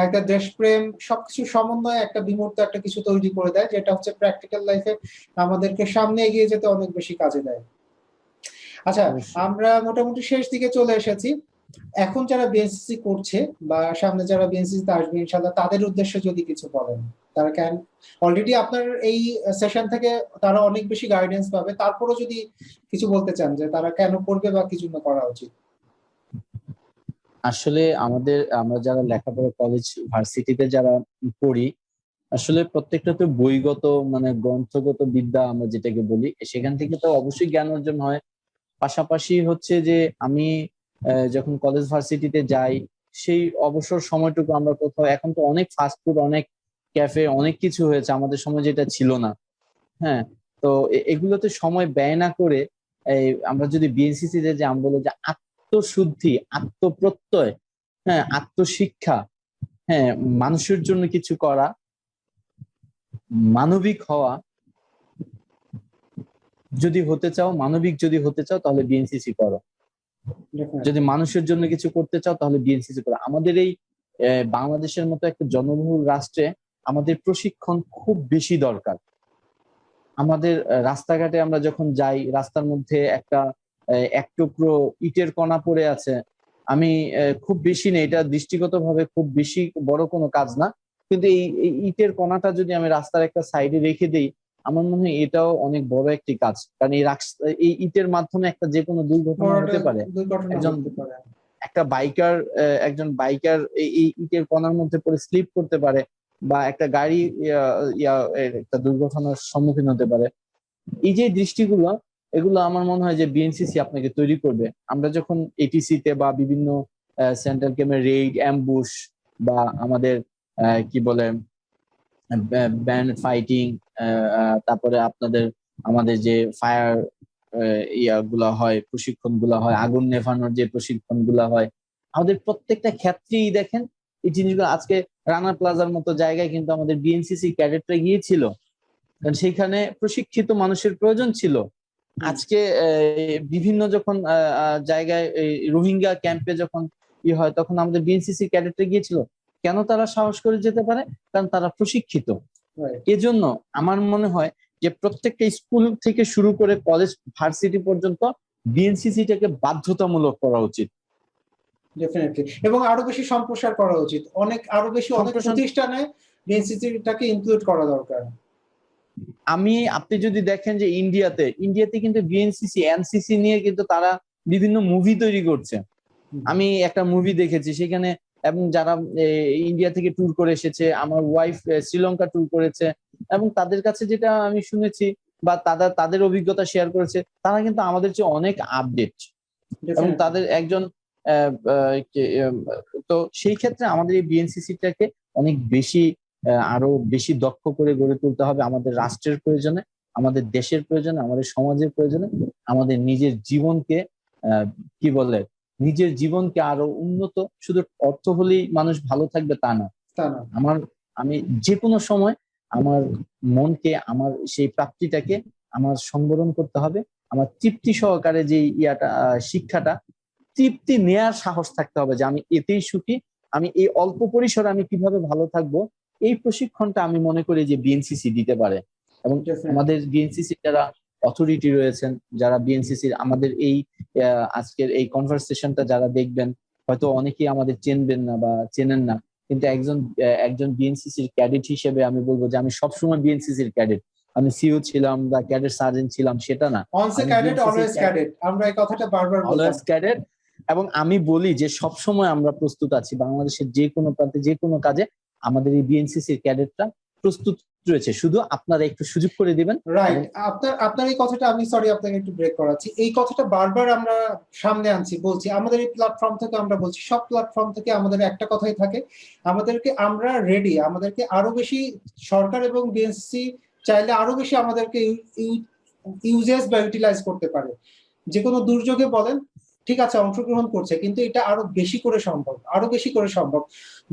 একটা দেশপ্রেম, সবকিছু সমন্বয়ে একটা বিমূর্ত একটা কিছু তৈরি করে দেয়, যেটা হচ্ছে প্র্যাকটিক্যাল লাইফে আমাদেরকে সামনে এগিয়ে যেতে অনেক বেশি কাজে দেয়। আচ্ছা, অবশ্যই। আমরা মোটামুটি শেষ দিকে চলে এসেছি। এখন যারা বিএনসিসি করছে বা সামনে যারা বিএনসিসি তে আসবে ইনশাআল্লাহ, তাদের উদ্দেশ্যে যদি কিছু বলেন, তারা কেন অলরেডি আপনার এই সেশন থেকে তারা অনেক বেশি গাইডেন্স পাবে, তারপরও যদি কিছু বলতে চান যে তারা কেন করবে বা কি জন্য করা উচিত। আসলে আমরা যারা লেখাপড়া কলেজ ভার্সিটিতে যারা পড়ি, আসলে প্রত্যেকটা তো বইগত মানে গ্রন্থগত বিদ্যা আমরা যেটাকে বলি, সেখান থেকে তো অবশ্যই জ্ঞান অর্জন হয়। পাশাপাশি হচ্ছে যে আমি যখন কলেজ ভার্সিটিতে যাই, সেই অবসর সময়টুকু আমরা কোথাও, এখন তো অনেক ফাস্ট ফুড, অনেক ক্যাফে, অনেক কিছু হয়েছে, আমাদের সময় যেটা ছিল না। হ্যাঁ, তো এগুলোতে সময় ব্যয় না করে আমরা যদি বিএনসিসি তে যে আমরা বলি যে আত্মশুদ্ধি, আত্মপ্রত্যয়, হ্যাঁ, আত্মশিক্ষা, হ্যাঁ, মানুষের জন্য কিছু করা, মানবিক হওয়া, যদি হতে চাও, মানবিক যদি হতে চাও তাহলে বিএনসিসি করো। যদি মানুষের জন্য কিছু করতে চাও তাহলে বিএনসিসি করো। আমাদের এই বাংলাদেশের মতো একটা জনবহুল রাষ্ট্রে আমাদের প্রশিক্ষণ খুব বেশি দরকার। আমাদের রাস্তাঘাটে আমরা যখন যাই, রাস্তার মধ্যে একটা এক টুকরো ইটের কণা পড়ে আছে, আমি খুব বেশি নেই, এটা দৃষ্টিগতভাবে খুব বেশি বড় কোনো কাজ না, কিন্তু এই ইটের কণাটা যদি আমি রাস্তার একটা সাইডে রেখে দেই, আমার মনে হয় এটাও অনেক বড় একটি কাজ। কারণ এই ইটের মাধ্যমে একটা যে কোনো দুর্ঘটনা হতে পারে। দুর্ঘটনা একজন ঘটতে পারে। একজন বাইকার এই ইটের কণার মধ্যে পড়ে স্লিপ করতে পারে, বা একটা গাড়ি একটা দুর্ঘটনার সম্মুখীন হতে পারে। এই যে দৃষ্টিগুলো, এগুলো আমার মনে হয় যে বিএনসিসি আপনাকে তৈরি করবে। আমরা যখন এটিসি তে বা বিভিন্ন সেন্ট্রাল ক্যাম্পে রেইড, অ্যাম্বুশ, বা আমাদের কি বলে ব্যান্ড ফাইটিং, তারপরে আমাদের যে ফায়ার গুলা হয়, প্রশিক্ষণ গুলা হয়, আগুন নেভানোর যে প্রশিক্ষণ গুলা হয়, আমাদের প্রত্যেকটা ক্ষেত্রেই দেখেন এই জিনিসগুলো। আজকে রানা প্লাজার মতো জায়গায় কিন্তু আমাদের বিএনসিসি ক্যাডেটরা গিয়েছিল, কারণ সেইখানে প্রশিক্ষিত মানুষের প্রয়োজন ছিল। আজকে বিভিন্ন যখন জায়গায় রোহিঙ্গা ক্যাম্পে যখন হয়, তখন আমাদের বিএনসিসি ক্যাডেটরা গিয়েছিল। কেন তারা সাহস করে যেতে পারে? কারণ তারা প্রশিক্ষিত। এজন্য আমার মনে হয় যে প্রত্যেকটা স্কুল থেকে শুরু করে কলেজ ভার্সিটি পর্যন্ত বিএনসিসিটাকে বাধ্যতামূলক করা উচিত। ডেফিনেটলি, এবং আরো বেশি সম্প্রসার করা উচিত, আরো বেশি অনেক প্রতিষ্ঠানে বিএনসিসিটাকে ইনক্লুড করা দরকার। আপনি যদি দেখেন যে ইন্ডিয়াতে কিন্তু বিএনসিসি, এনসিসি নিয়ে কিন্তু তারা বিভিন্ন মুভি তৈরি করছে। আমি একটা মুভি দেখেছি সেখানে, এবং যারা ইন্ডিয়া থেকে ট্যুর করে এসেছে, আমার ওয়াইফ শ্রীলঙ্কা ট্যুর করেছে, এবং তাদের কাছে যেটা আমি শুনেছি বা তাদের অভিজ্ঞতা শেয়ার করেছে, তারা কিন্তু আমাদের চেয়ে অনেক আপডেট, এবং তাদের একজন তো সেই ক্ষেত্রে আমাদের এই বিএনসিসিটাকে অনেক বেশি আরো বেশি দক্ষ করে গড়ে তুলতে হবে, আমাদের রাষ্ট্রের প্রয়োজনে, আমাদের দেশের প্রয়োজনে, আমাদের সমাজের প্রয়োজনে, আমাদের নিজের জীবনকে কি বলে নিজের জীবনকে আরো উন্নত, শুধু অর্থ হলেই মানুষ ভালো থাকবে তা না। আমি যে কোনো সময় আমার মনকে, আমার সেই প্রাপ্তিটাকে আমার সংবরণ করতে হবে, আমার তৃপ্তি সহকারে যে শিক্ষাটা, তৃপ্তি নেয়ার সাহস থাকতে হবে যে আমি এতেই সুখী, আমি এই অল্প পরিসরে আমি কিভাবে ভালো থাকবো, এই প্রশিক্ষণটা আমি মনে করি যে বিএনসিসি দিতে পারে। এবং আমাদের বিএনসিসি যারা অথরিটি রয়েছেন, যারা বিএনসিসির আমাদের এই আজকের এই কনভারসেশনটা যারা দেখবেন, হয়তো অনেকেই আমাদের চেনবেন না বা চেনেন না, কিন্তু একজন বিএনসিসির ক্যাডেট হিসেবে আমি বলবো যে আমি সবসময় বিএনসিসির ক্যাডেট। আমি সিও ছিলাম বা ক্যাডেট সার্জেন্ট ছিলাম সেটা না, আমরা এই কথাটা বারবার বলতাম, অলওয়েজ ক্যাডেট। এবং আমি বলি যে সবসময় আমরা প্রস্তুত আছি বাংলাদেশের যে কোনো প্রান্তে, যে কোনো কাজে আমাদের এই বিএনসিসির ক্যাডেটরা প্রস্তুত রয়েছে, শুধু আপনারা একটু সুযোগ করে দিবেন। রাইট, আপনার এই কথাটা, আমি সরি আপনাকে একটু ব্রেক করাচ্ছি, এই কথাটা বারবার আমরা সামনে আনছি, বলছি আমাদের এই প্ল্যাটফর্ম থেকে, আমরা বলছি সব প্ল্যাটফর্ম থেকে আমাদের একটা কথাই থাকে, আমরা রেডি, আমাদেরকে আরো বেশি সরকার এবং বিএনসিসি চাইলে আরো বেশি আমাদেরকে ইউজেস বা ইউটিলাইজ করতে পারে। যে কোনো দুর্যোগে বলেন, ঠিক আছে অংশগ্রহণ করছে, কিন্তু এটা আরো বেশি করে সম্ভব, আরো বেশি করে সম্ভব।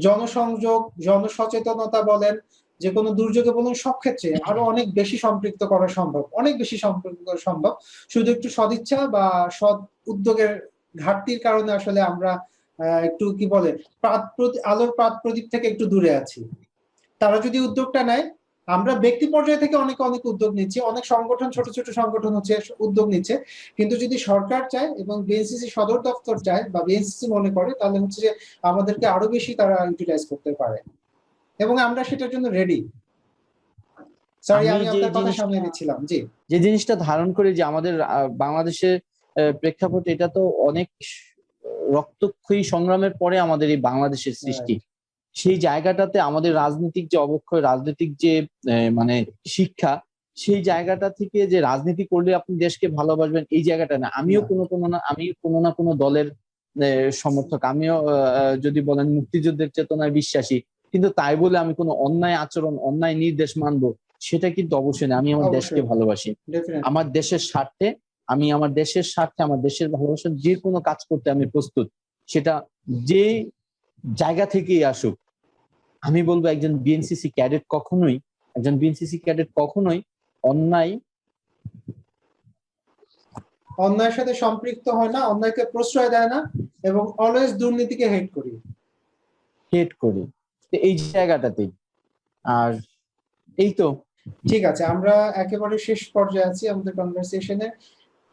জনসংযোগ, জনসচেতনতা বলেন, যে কোনো দুর্যোগে বলুন, সব ক্ষেত্রে আরো অনেক বেশি সম্পৃক্ত করা সম্ভব, অনেক বেশি সম্পৃক্ত করা সম্ভব। শুধু একটু সদিচ্ছা বা সৎ উদ্যোগের ঘাটতির কারণে আসলে আমরা একটু কি বলে আলোর প্রাত প্রদীপ থেকে একটু দূরে আছি। তারা যদি উদ্যোগটা নেয়, আমরা ব্যক্তি পর্যায়ে থেকে অনেক অনেক উদ্যোগ নিচ্ছি, অনেক সংগঠন, ছোট ছোট সংগঠন হচ্ছে উদ্যোগ নিচ্ছে, কিন্তু যদি সরকার চায় এবং বিএনসিসি সদর দপ্তর চায় বা বিএনসিসি মনে করে, তাহলে হচ্ছে যে আমাদেরকে আরো বেশি তারা ইউটিলাইজ করতে পারে, এবং আমরা সেটার জন্য রেডি। সরি, আমি আপনার কথা সামনে নিচ্ছিলাম। জি, যে জিনিসটা ধারণ করি যে আমাদের বাংলাদেশের প্রেক্ষাপটে, এটা তো অনেক রক্তক্ষয়ী সংগ্রামের পরে আমাদের এই বাংলাদেশের সৃষ্টি। সেই জায়গাটাতে আমাদের রাজনৈতিক যে অবক্ষয়, রাজনৈতিক যে মানে শিক্ষা, সেই জায়গাটা থেকে যে রাজনীতি করলে আপনি দেশকে ভালোবাসবেন, এই জায়গাটা না। আমি কোনো না কোনো দলের সমর্থক, আমিও যদি বলেন মুক্তিযুদ্ধের চেতনায় বিশ্বাসী, কিন্তু তাই বলে আমি কোনো অন্যায় আচরণ, অন্যায় নির্দেশ মানবো, সেটা কিন্তু অবশ্যই না। আমি আমার দেশকে ভালোবাসি, আমার দেশের স্বার্থে, আমার দেশের ভালোবাসার যে কোনো কাজ করতে আমি প্রস্তুত, সেটা যে জায়গা থেকেই আসুক। আমি বলবো একজন বিএনসিসি ক্যাডেট কখনোই অন্যায়ের সাথে সম্পৃক্ত হয় না, অন্যায়কে প্রশ্রয় দেয় না, এবং অলওয়েজ দুর্নীতিকে হেট করি এই জায়গাটাতেই। আর এই তো, ঠিক আছে, আমরা একেবারে শেষ পর্যায়ে আছি আমাদের কনভারসেশনে।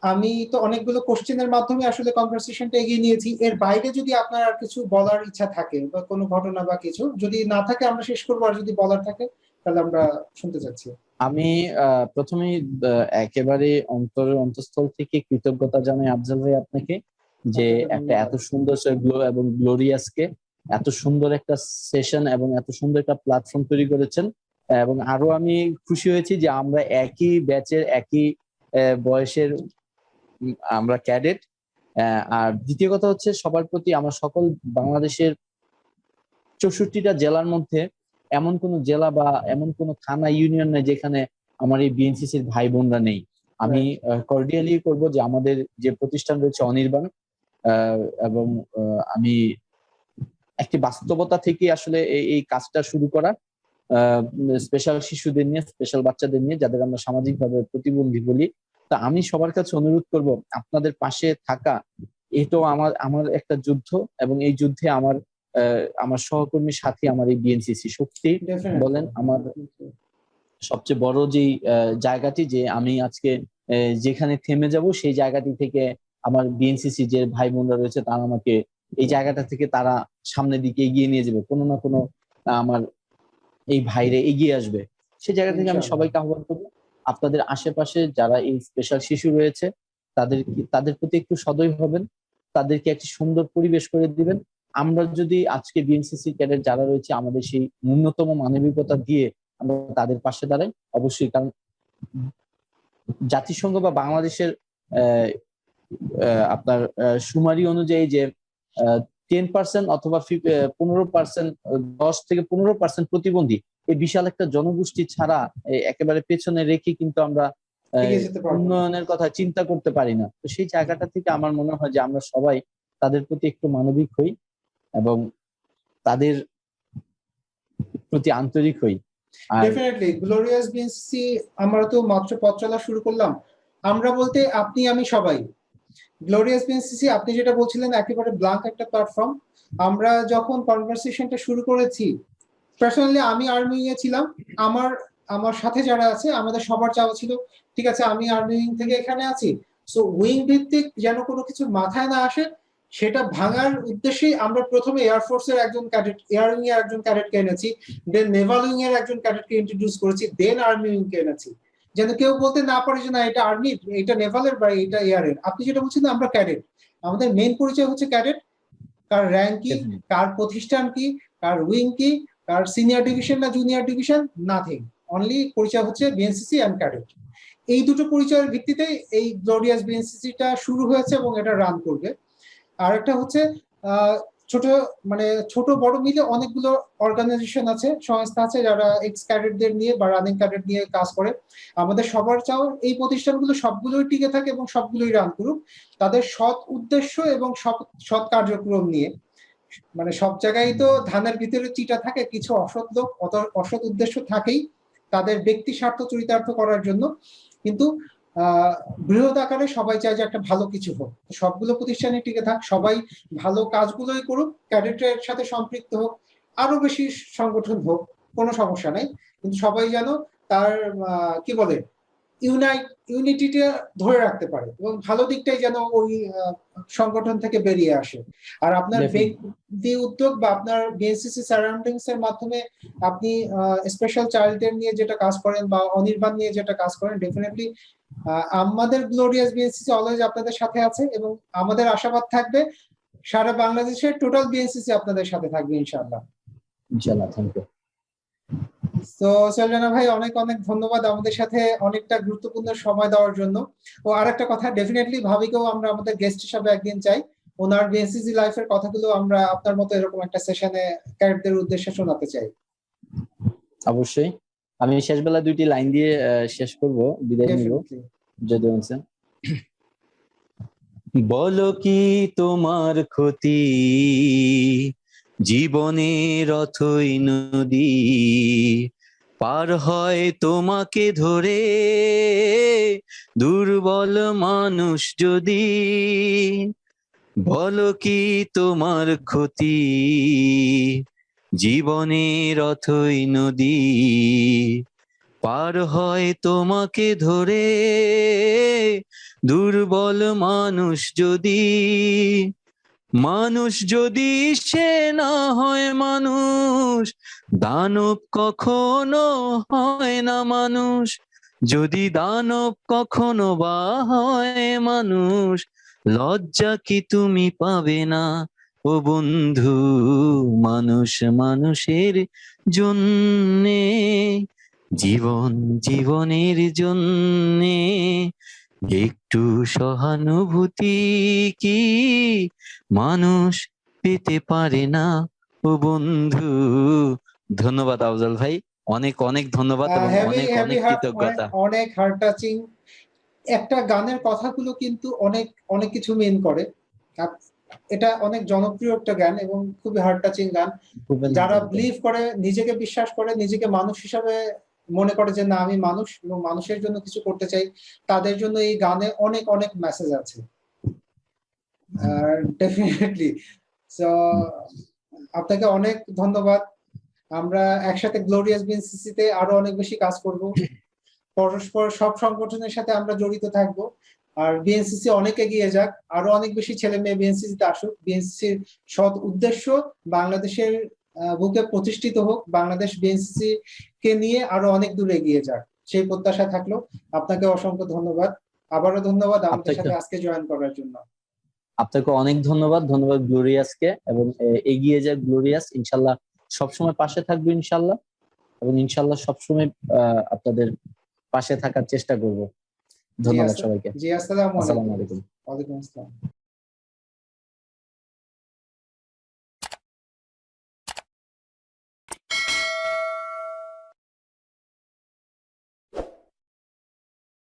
আমি তো অনেকগুলো কোশ্চেনের মাধ্যমে আসলে কনভারসেশনটা এগিয়ে নিয়েছি। এর বাইরে যদি আপনার আর কিছু বলার ইচ্ছা থাকে বা কোনো ঘটনা বা কিছু যদি না থাকে আমরা শেষ করবো, আর যদি বলার থাকে তাহলে আমরা শুনতে চাচ্ছি। আমি প্রথমেই একেবারে অন্তঃস্থল থেকে কৃতজ্ঞতা জানাই আফজাল ভাই আপনাকে, যে একটা এত সুন্দর এবং গ্লোরিয়াসকে এত সুন্দর একটা সেশন এবং এত সুন্দর একটা প্ল্যাটফর্ম তৈরি করেছেন। এবং আরো আমি খুশি হয়েছি যে আমরা একই ব্যাচের, একই বয়সের, আমরা ক্যাডেট। আর দ্বিতীয় কথা হচ্ছে, সবার প্রতি আমার সকল বাংলাদেশের 64টা জেলার মধ্যে এমন কোন জেলা বা এমন কোন থানা, ইউনিয়ন নেই যেখানে আমার এই বিএনসিসির ভাই বোনরা নেই। আমি কর্ডিয়ালি করব যে আমাদের যে প্রতিষ্ঠান রয়েছে অনির্বাণ, এবং আমি একটি বাস্তবতা থেকে আসলে এই কাজটা শুরু করা, স্পেশাল শিশুদের নিয়ে, স্পেশাল বাচ্চাদের নিয়ে, যাদের আমরা সামাজিকভাবে প্রতিবন্ধী বলি। তা আমি সবার কাছে অনুরোধ করব আপনাদের পাশে থাকা। এটাও আমার একটা যুদ্ধ, এবং এই যুদ্ধে আমার সহকর্মী সাথী আমার এই বিএনসিসি শক্তি বলেন। আমার সবচেয়ে বড় যেই জায়গাটি, যে আমি আজকে যেখানে থেমে যাব, সেই জায়গাটি থেকে আমার বিএনসিসি যে ভাই বোনরা রয়েছে, তারা আমাকে এই জায়গাটা থেকে তারা সামনের দিকে এগিয়ে নিয়ে যাবে, কোনো না কোনো আমার এই ভাইরে এগিয়ে আসবে। সেই জায়গা থেকে আমি সবাইকে আহ্বান করবো, আপনাদের আশেপাশে যারা এই স্পেশাল শিশু রয়েছে, তাদের প্রতি একটু সদয় হবেন, তাদেরকে একটি সুন্দর পরিবেশ করে দিবেন। আমরা যদি আজকে বিএনসিসি ক্যাডেট যারা রয়েছে, আমাদের সেই ন্যূনতম মানবিকতা দিয়ে আমরা তাদের পাশে দাঁড়াই, অবশ্যই। কারণ জাতিসংঘ বা বাংলাদেশের আপনার সুমারি অনুযায়ী যে 10% অথবা 15%, 10 থেকে 15% প্রতিবন্ধী, এই বিশাল একটা জনগোষ্ঠী ছাড়া একেবারে পেছনে রেখে কিন্তু আমরা উন্নয়নের কথা চিন্তা করতে পারি না। তো সেই জায়গাটা থেকে আমার মনে হয় যে আমরা সবাই তাদের প্রতি একটু মানবিক হই এবং তাদের প্রতি আন্তরিক হই। ডেফিনেটলি গ্লোরিয়াস বিএনসিসি, আমরা তো মাত্র পথ চলা শুরু করলাম। আমরা বলতে আপনি, আমি, সবাই। গ্লোরিয়াস বিএনসিসি, আপনি যেটা বলছিলেন, একেবারে ব্ল্যাঙ্ক একটা প্ল্যাটফর্ম। আমরা যখন কনভারসেশনটা শুরু করেছি, পার্সোনালি আমি আর্মি এ ছিলাম, আমার সাথে যারা আছে আমাদের সবার চাওয়া ছিল, ঠিক আছে আমি আর্মি থেকে এখানে আছি, সো উইং ভিত্তিক যেন কোনো কিছু মাথায় না আসে, সেটা ভাঙার উদ্দেশ্যেই আমরা প্রথমে এয়ারফোর্সের একজন ক্যাডেট, এয়ার উইং এর একজন ক্যাডেটকে এনেছি, দেন নেভাল উইং এর একজন ক্যাডেটকে ইন্ট্রোডিউস করেছি, দেন আর্মি উইং কে এনেছি, যেন কেউ বলতে না পারে যে না এটা আর্মি, এটা নেভালের বা এটা এয়ারের। আপনি যেটা বলছেন আমরা ক্যাডেট, আমাদের মেইন পরিচয় হচ্ছে ক্যাডেট। কার র্যাঙ্ক কি, কার প্রতিষ্ঠান কি, কার উইং কি, কার সিনিয়র ডিভিশন না জুনিয়র ডিভিশন, নাথিং। অনলি পরিচয় হচ্ছে বিএনসিসি অ্যান্ড ক্যাডেট। এই দুটো পরিচয়ের ভিত্তিতে এই গ্লোরিয়াস বিএনসিসিটা শুরু হয়েছে এবং এটা রান করবে। আর একটা হচ্ছে ছোট মানে ছোট বড় মিলে অনেকগুলো অর্গানাইজেশন আছে, সংস্থা আছে যারা এক্স ক্যাডেটদের নিয়ে বা রানিং ক্যাডেট নিয়ে কাজ করে। আমাদের সবার চাও এই প্রতিষ্ঠানগুলো সবগুলোই টিকে থাকে এবং সবগুলোই রান করুক তাদের সৎ উদ্দেশ্য এবং সৎ কার্যক্রম নিয়ে। মানে সব জায়গায় তো ধানের ভিতরে চিটা থাকে, কিছু অসৎ লোক অসৎ উদ্দেশ্য থাকেই তাদের ব্যক্তি স্বার্থ চরিতার্থ করার জন্য, কিন্তু বৃহৎ আকারে সবাই চায় যে একটা ভালো কিছু হোক। সবগুলো প্রতিষ্ঠানে টিকে থাক, সবাই ভালো কাজগুলোই করুক, ক্যাডেটের সাথে সম্পৃক্ত হোক, আরো বেশি সংগঠন হোক, কোনো সমস্যা নাই, কিন্তু সবাই যেন তার কি বলে ইউনিটিটা ধরে রাখতে পারে এবং ভালো দিকটাই যেন ওই সংগঠন থেকে বেরিয়ে আসে। আর আপনার ব্যক্তি উদ্যোগ বা আপনার বিএনসিসি সারাউন্ডিংস এর মাধ্যমে আপনি স্পেশাল চাইল্ডদের নিয়ে যেটা কাজ করেন বা অনির্বাণ নিয়ে যেটা কাজ করেন, ডেফিনেটলি আমাদের গ্লোরিয়াস বিএনসিসি অলওয়েজ আপনাদের সাথে আছে এবং আমাদের আশাবাদ থাকবে সারা বাংলাদেশের টোটাল বিএনসিসি আপনাদের সাথে থাকবে ইনশাআল্লাহ। ইনশাআল্লাহ, থ্যাংক ইউ। তো সৈয়দ ভাই অনেক অনেক ধন্যবাদ আমাদের সাথে অনেকটা গুরুত্বপূর্ণ সময় দেওয়ার জন্য। ও আরেকটা কথা, ডেফিনেটলি ভাবিকেও আমরা আমাদের গেস্ট হিসাবে একদিন চাই, ওনার বিএনসিসি লাইফের কথাগুলো আমরা আপনার মতো এরকম একটা সেশনে ক্যাডেটদের উদ্দেশ্যে শোনাতে চাই। অবশ্যই, আমি শেষ বেলা দুইটি লাইন দিয়ে শেষ করব, বিদায় নিব। যদি বলছেন, বলো কি তোমার ক্ষতি, জীবনের অথই নদী পার হয় তোমাকে ধরে, দুর্বল মানুষ যদি। বলো কি তোমার ক্ষতি, জীবনের অথই নদী পার হয় তোমাকে ধরে, দুর্বল মানুষ যদি। মানুষ যদি সে না হয় মানুষ, দানব কখনো হয় না মানুষ। যদি দানব কখনো বা হয় মানুষ, লজ্জা কি তুমি পাবে না ও বন্ধু? মানুষ মানুষের জন্যে, জীবন জীবনের জন্যে, একটু সহানুভূতি কি মানুষ পেতে পারে না ও বন্ধু? ধন্যবাদ আফজাল ভাই, অনেক অনেক ধন্যবাদ এবং অনেক অনেক কৃতজ্ঞতা। অনেক হার্ট টাচিং একটা গানের কথাগুলো কিন্তু অনেক অনেক কিছু মিন করে। এটা অনেক জনপ্রিয় একটা গান এবং খুবই হার্ট টাচিং গান। যারা বিলিভ করে, নিজেকে বিশ্বাস করে, নিজেকে মানুষ হিসাবে মনে করে যে না আমি মানুষ এবং মানুষের জন্য কিছু করতে চাই, তাদের জন্য এই গানে অনেক অনেক মেসেজ আছে। ডেফিনেটলি সো আপনাকে অনেক ধন্যবাদ। আমরা একসাথে গ্লোরিয়াস বিএনসিসি তে আরো অনেক বেশি কাজ করব, পরস্পর সব সংগঠনের সাথে আমরা জড়িত থাকব। আর বিএনসিসি অনেক এগিয়ে যাক, আরো অনেক বেশি ছেলে মেয়ে বিএনসিসি তে আসুক, বিএনসিসির সৎ উদ্দেশ্য বাংলাদেশের বুকে প্রতিষ্ঠিত হোক, বাংলাদেশ বিএনসিসি কে নিয়ে আরো অনেক দূর এগিয়ে যাক, সেই প্রত্যাশা থাকলো। আপনাকে অসংখ্য ধন্যবাদ, আবারও ধন্যবাদ আমাদের সাথে আজকে জয়েন করার জন্য। আপনাকে অনেক ধন্যবাদ, ধন্যবাদ গ্লোরিয়াসকে, এবং এগিয়ে যাক গ্লোরিয়াস, ইনশাল্লাহ সবসময় পাশে থাকবো ইনশাল্লাহ, এবং ইনশাল্লাহ সবসময় আপনাদের পাশে থাকার চেষ্টা করব। ধন্যবাদ সবাইকে। জি আসসালামু আলাইকুম। ওয়ালাইকুম আসসালাম।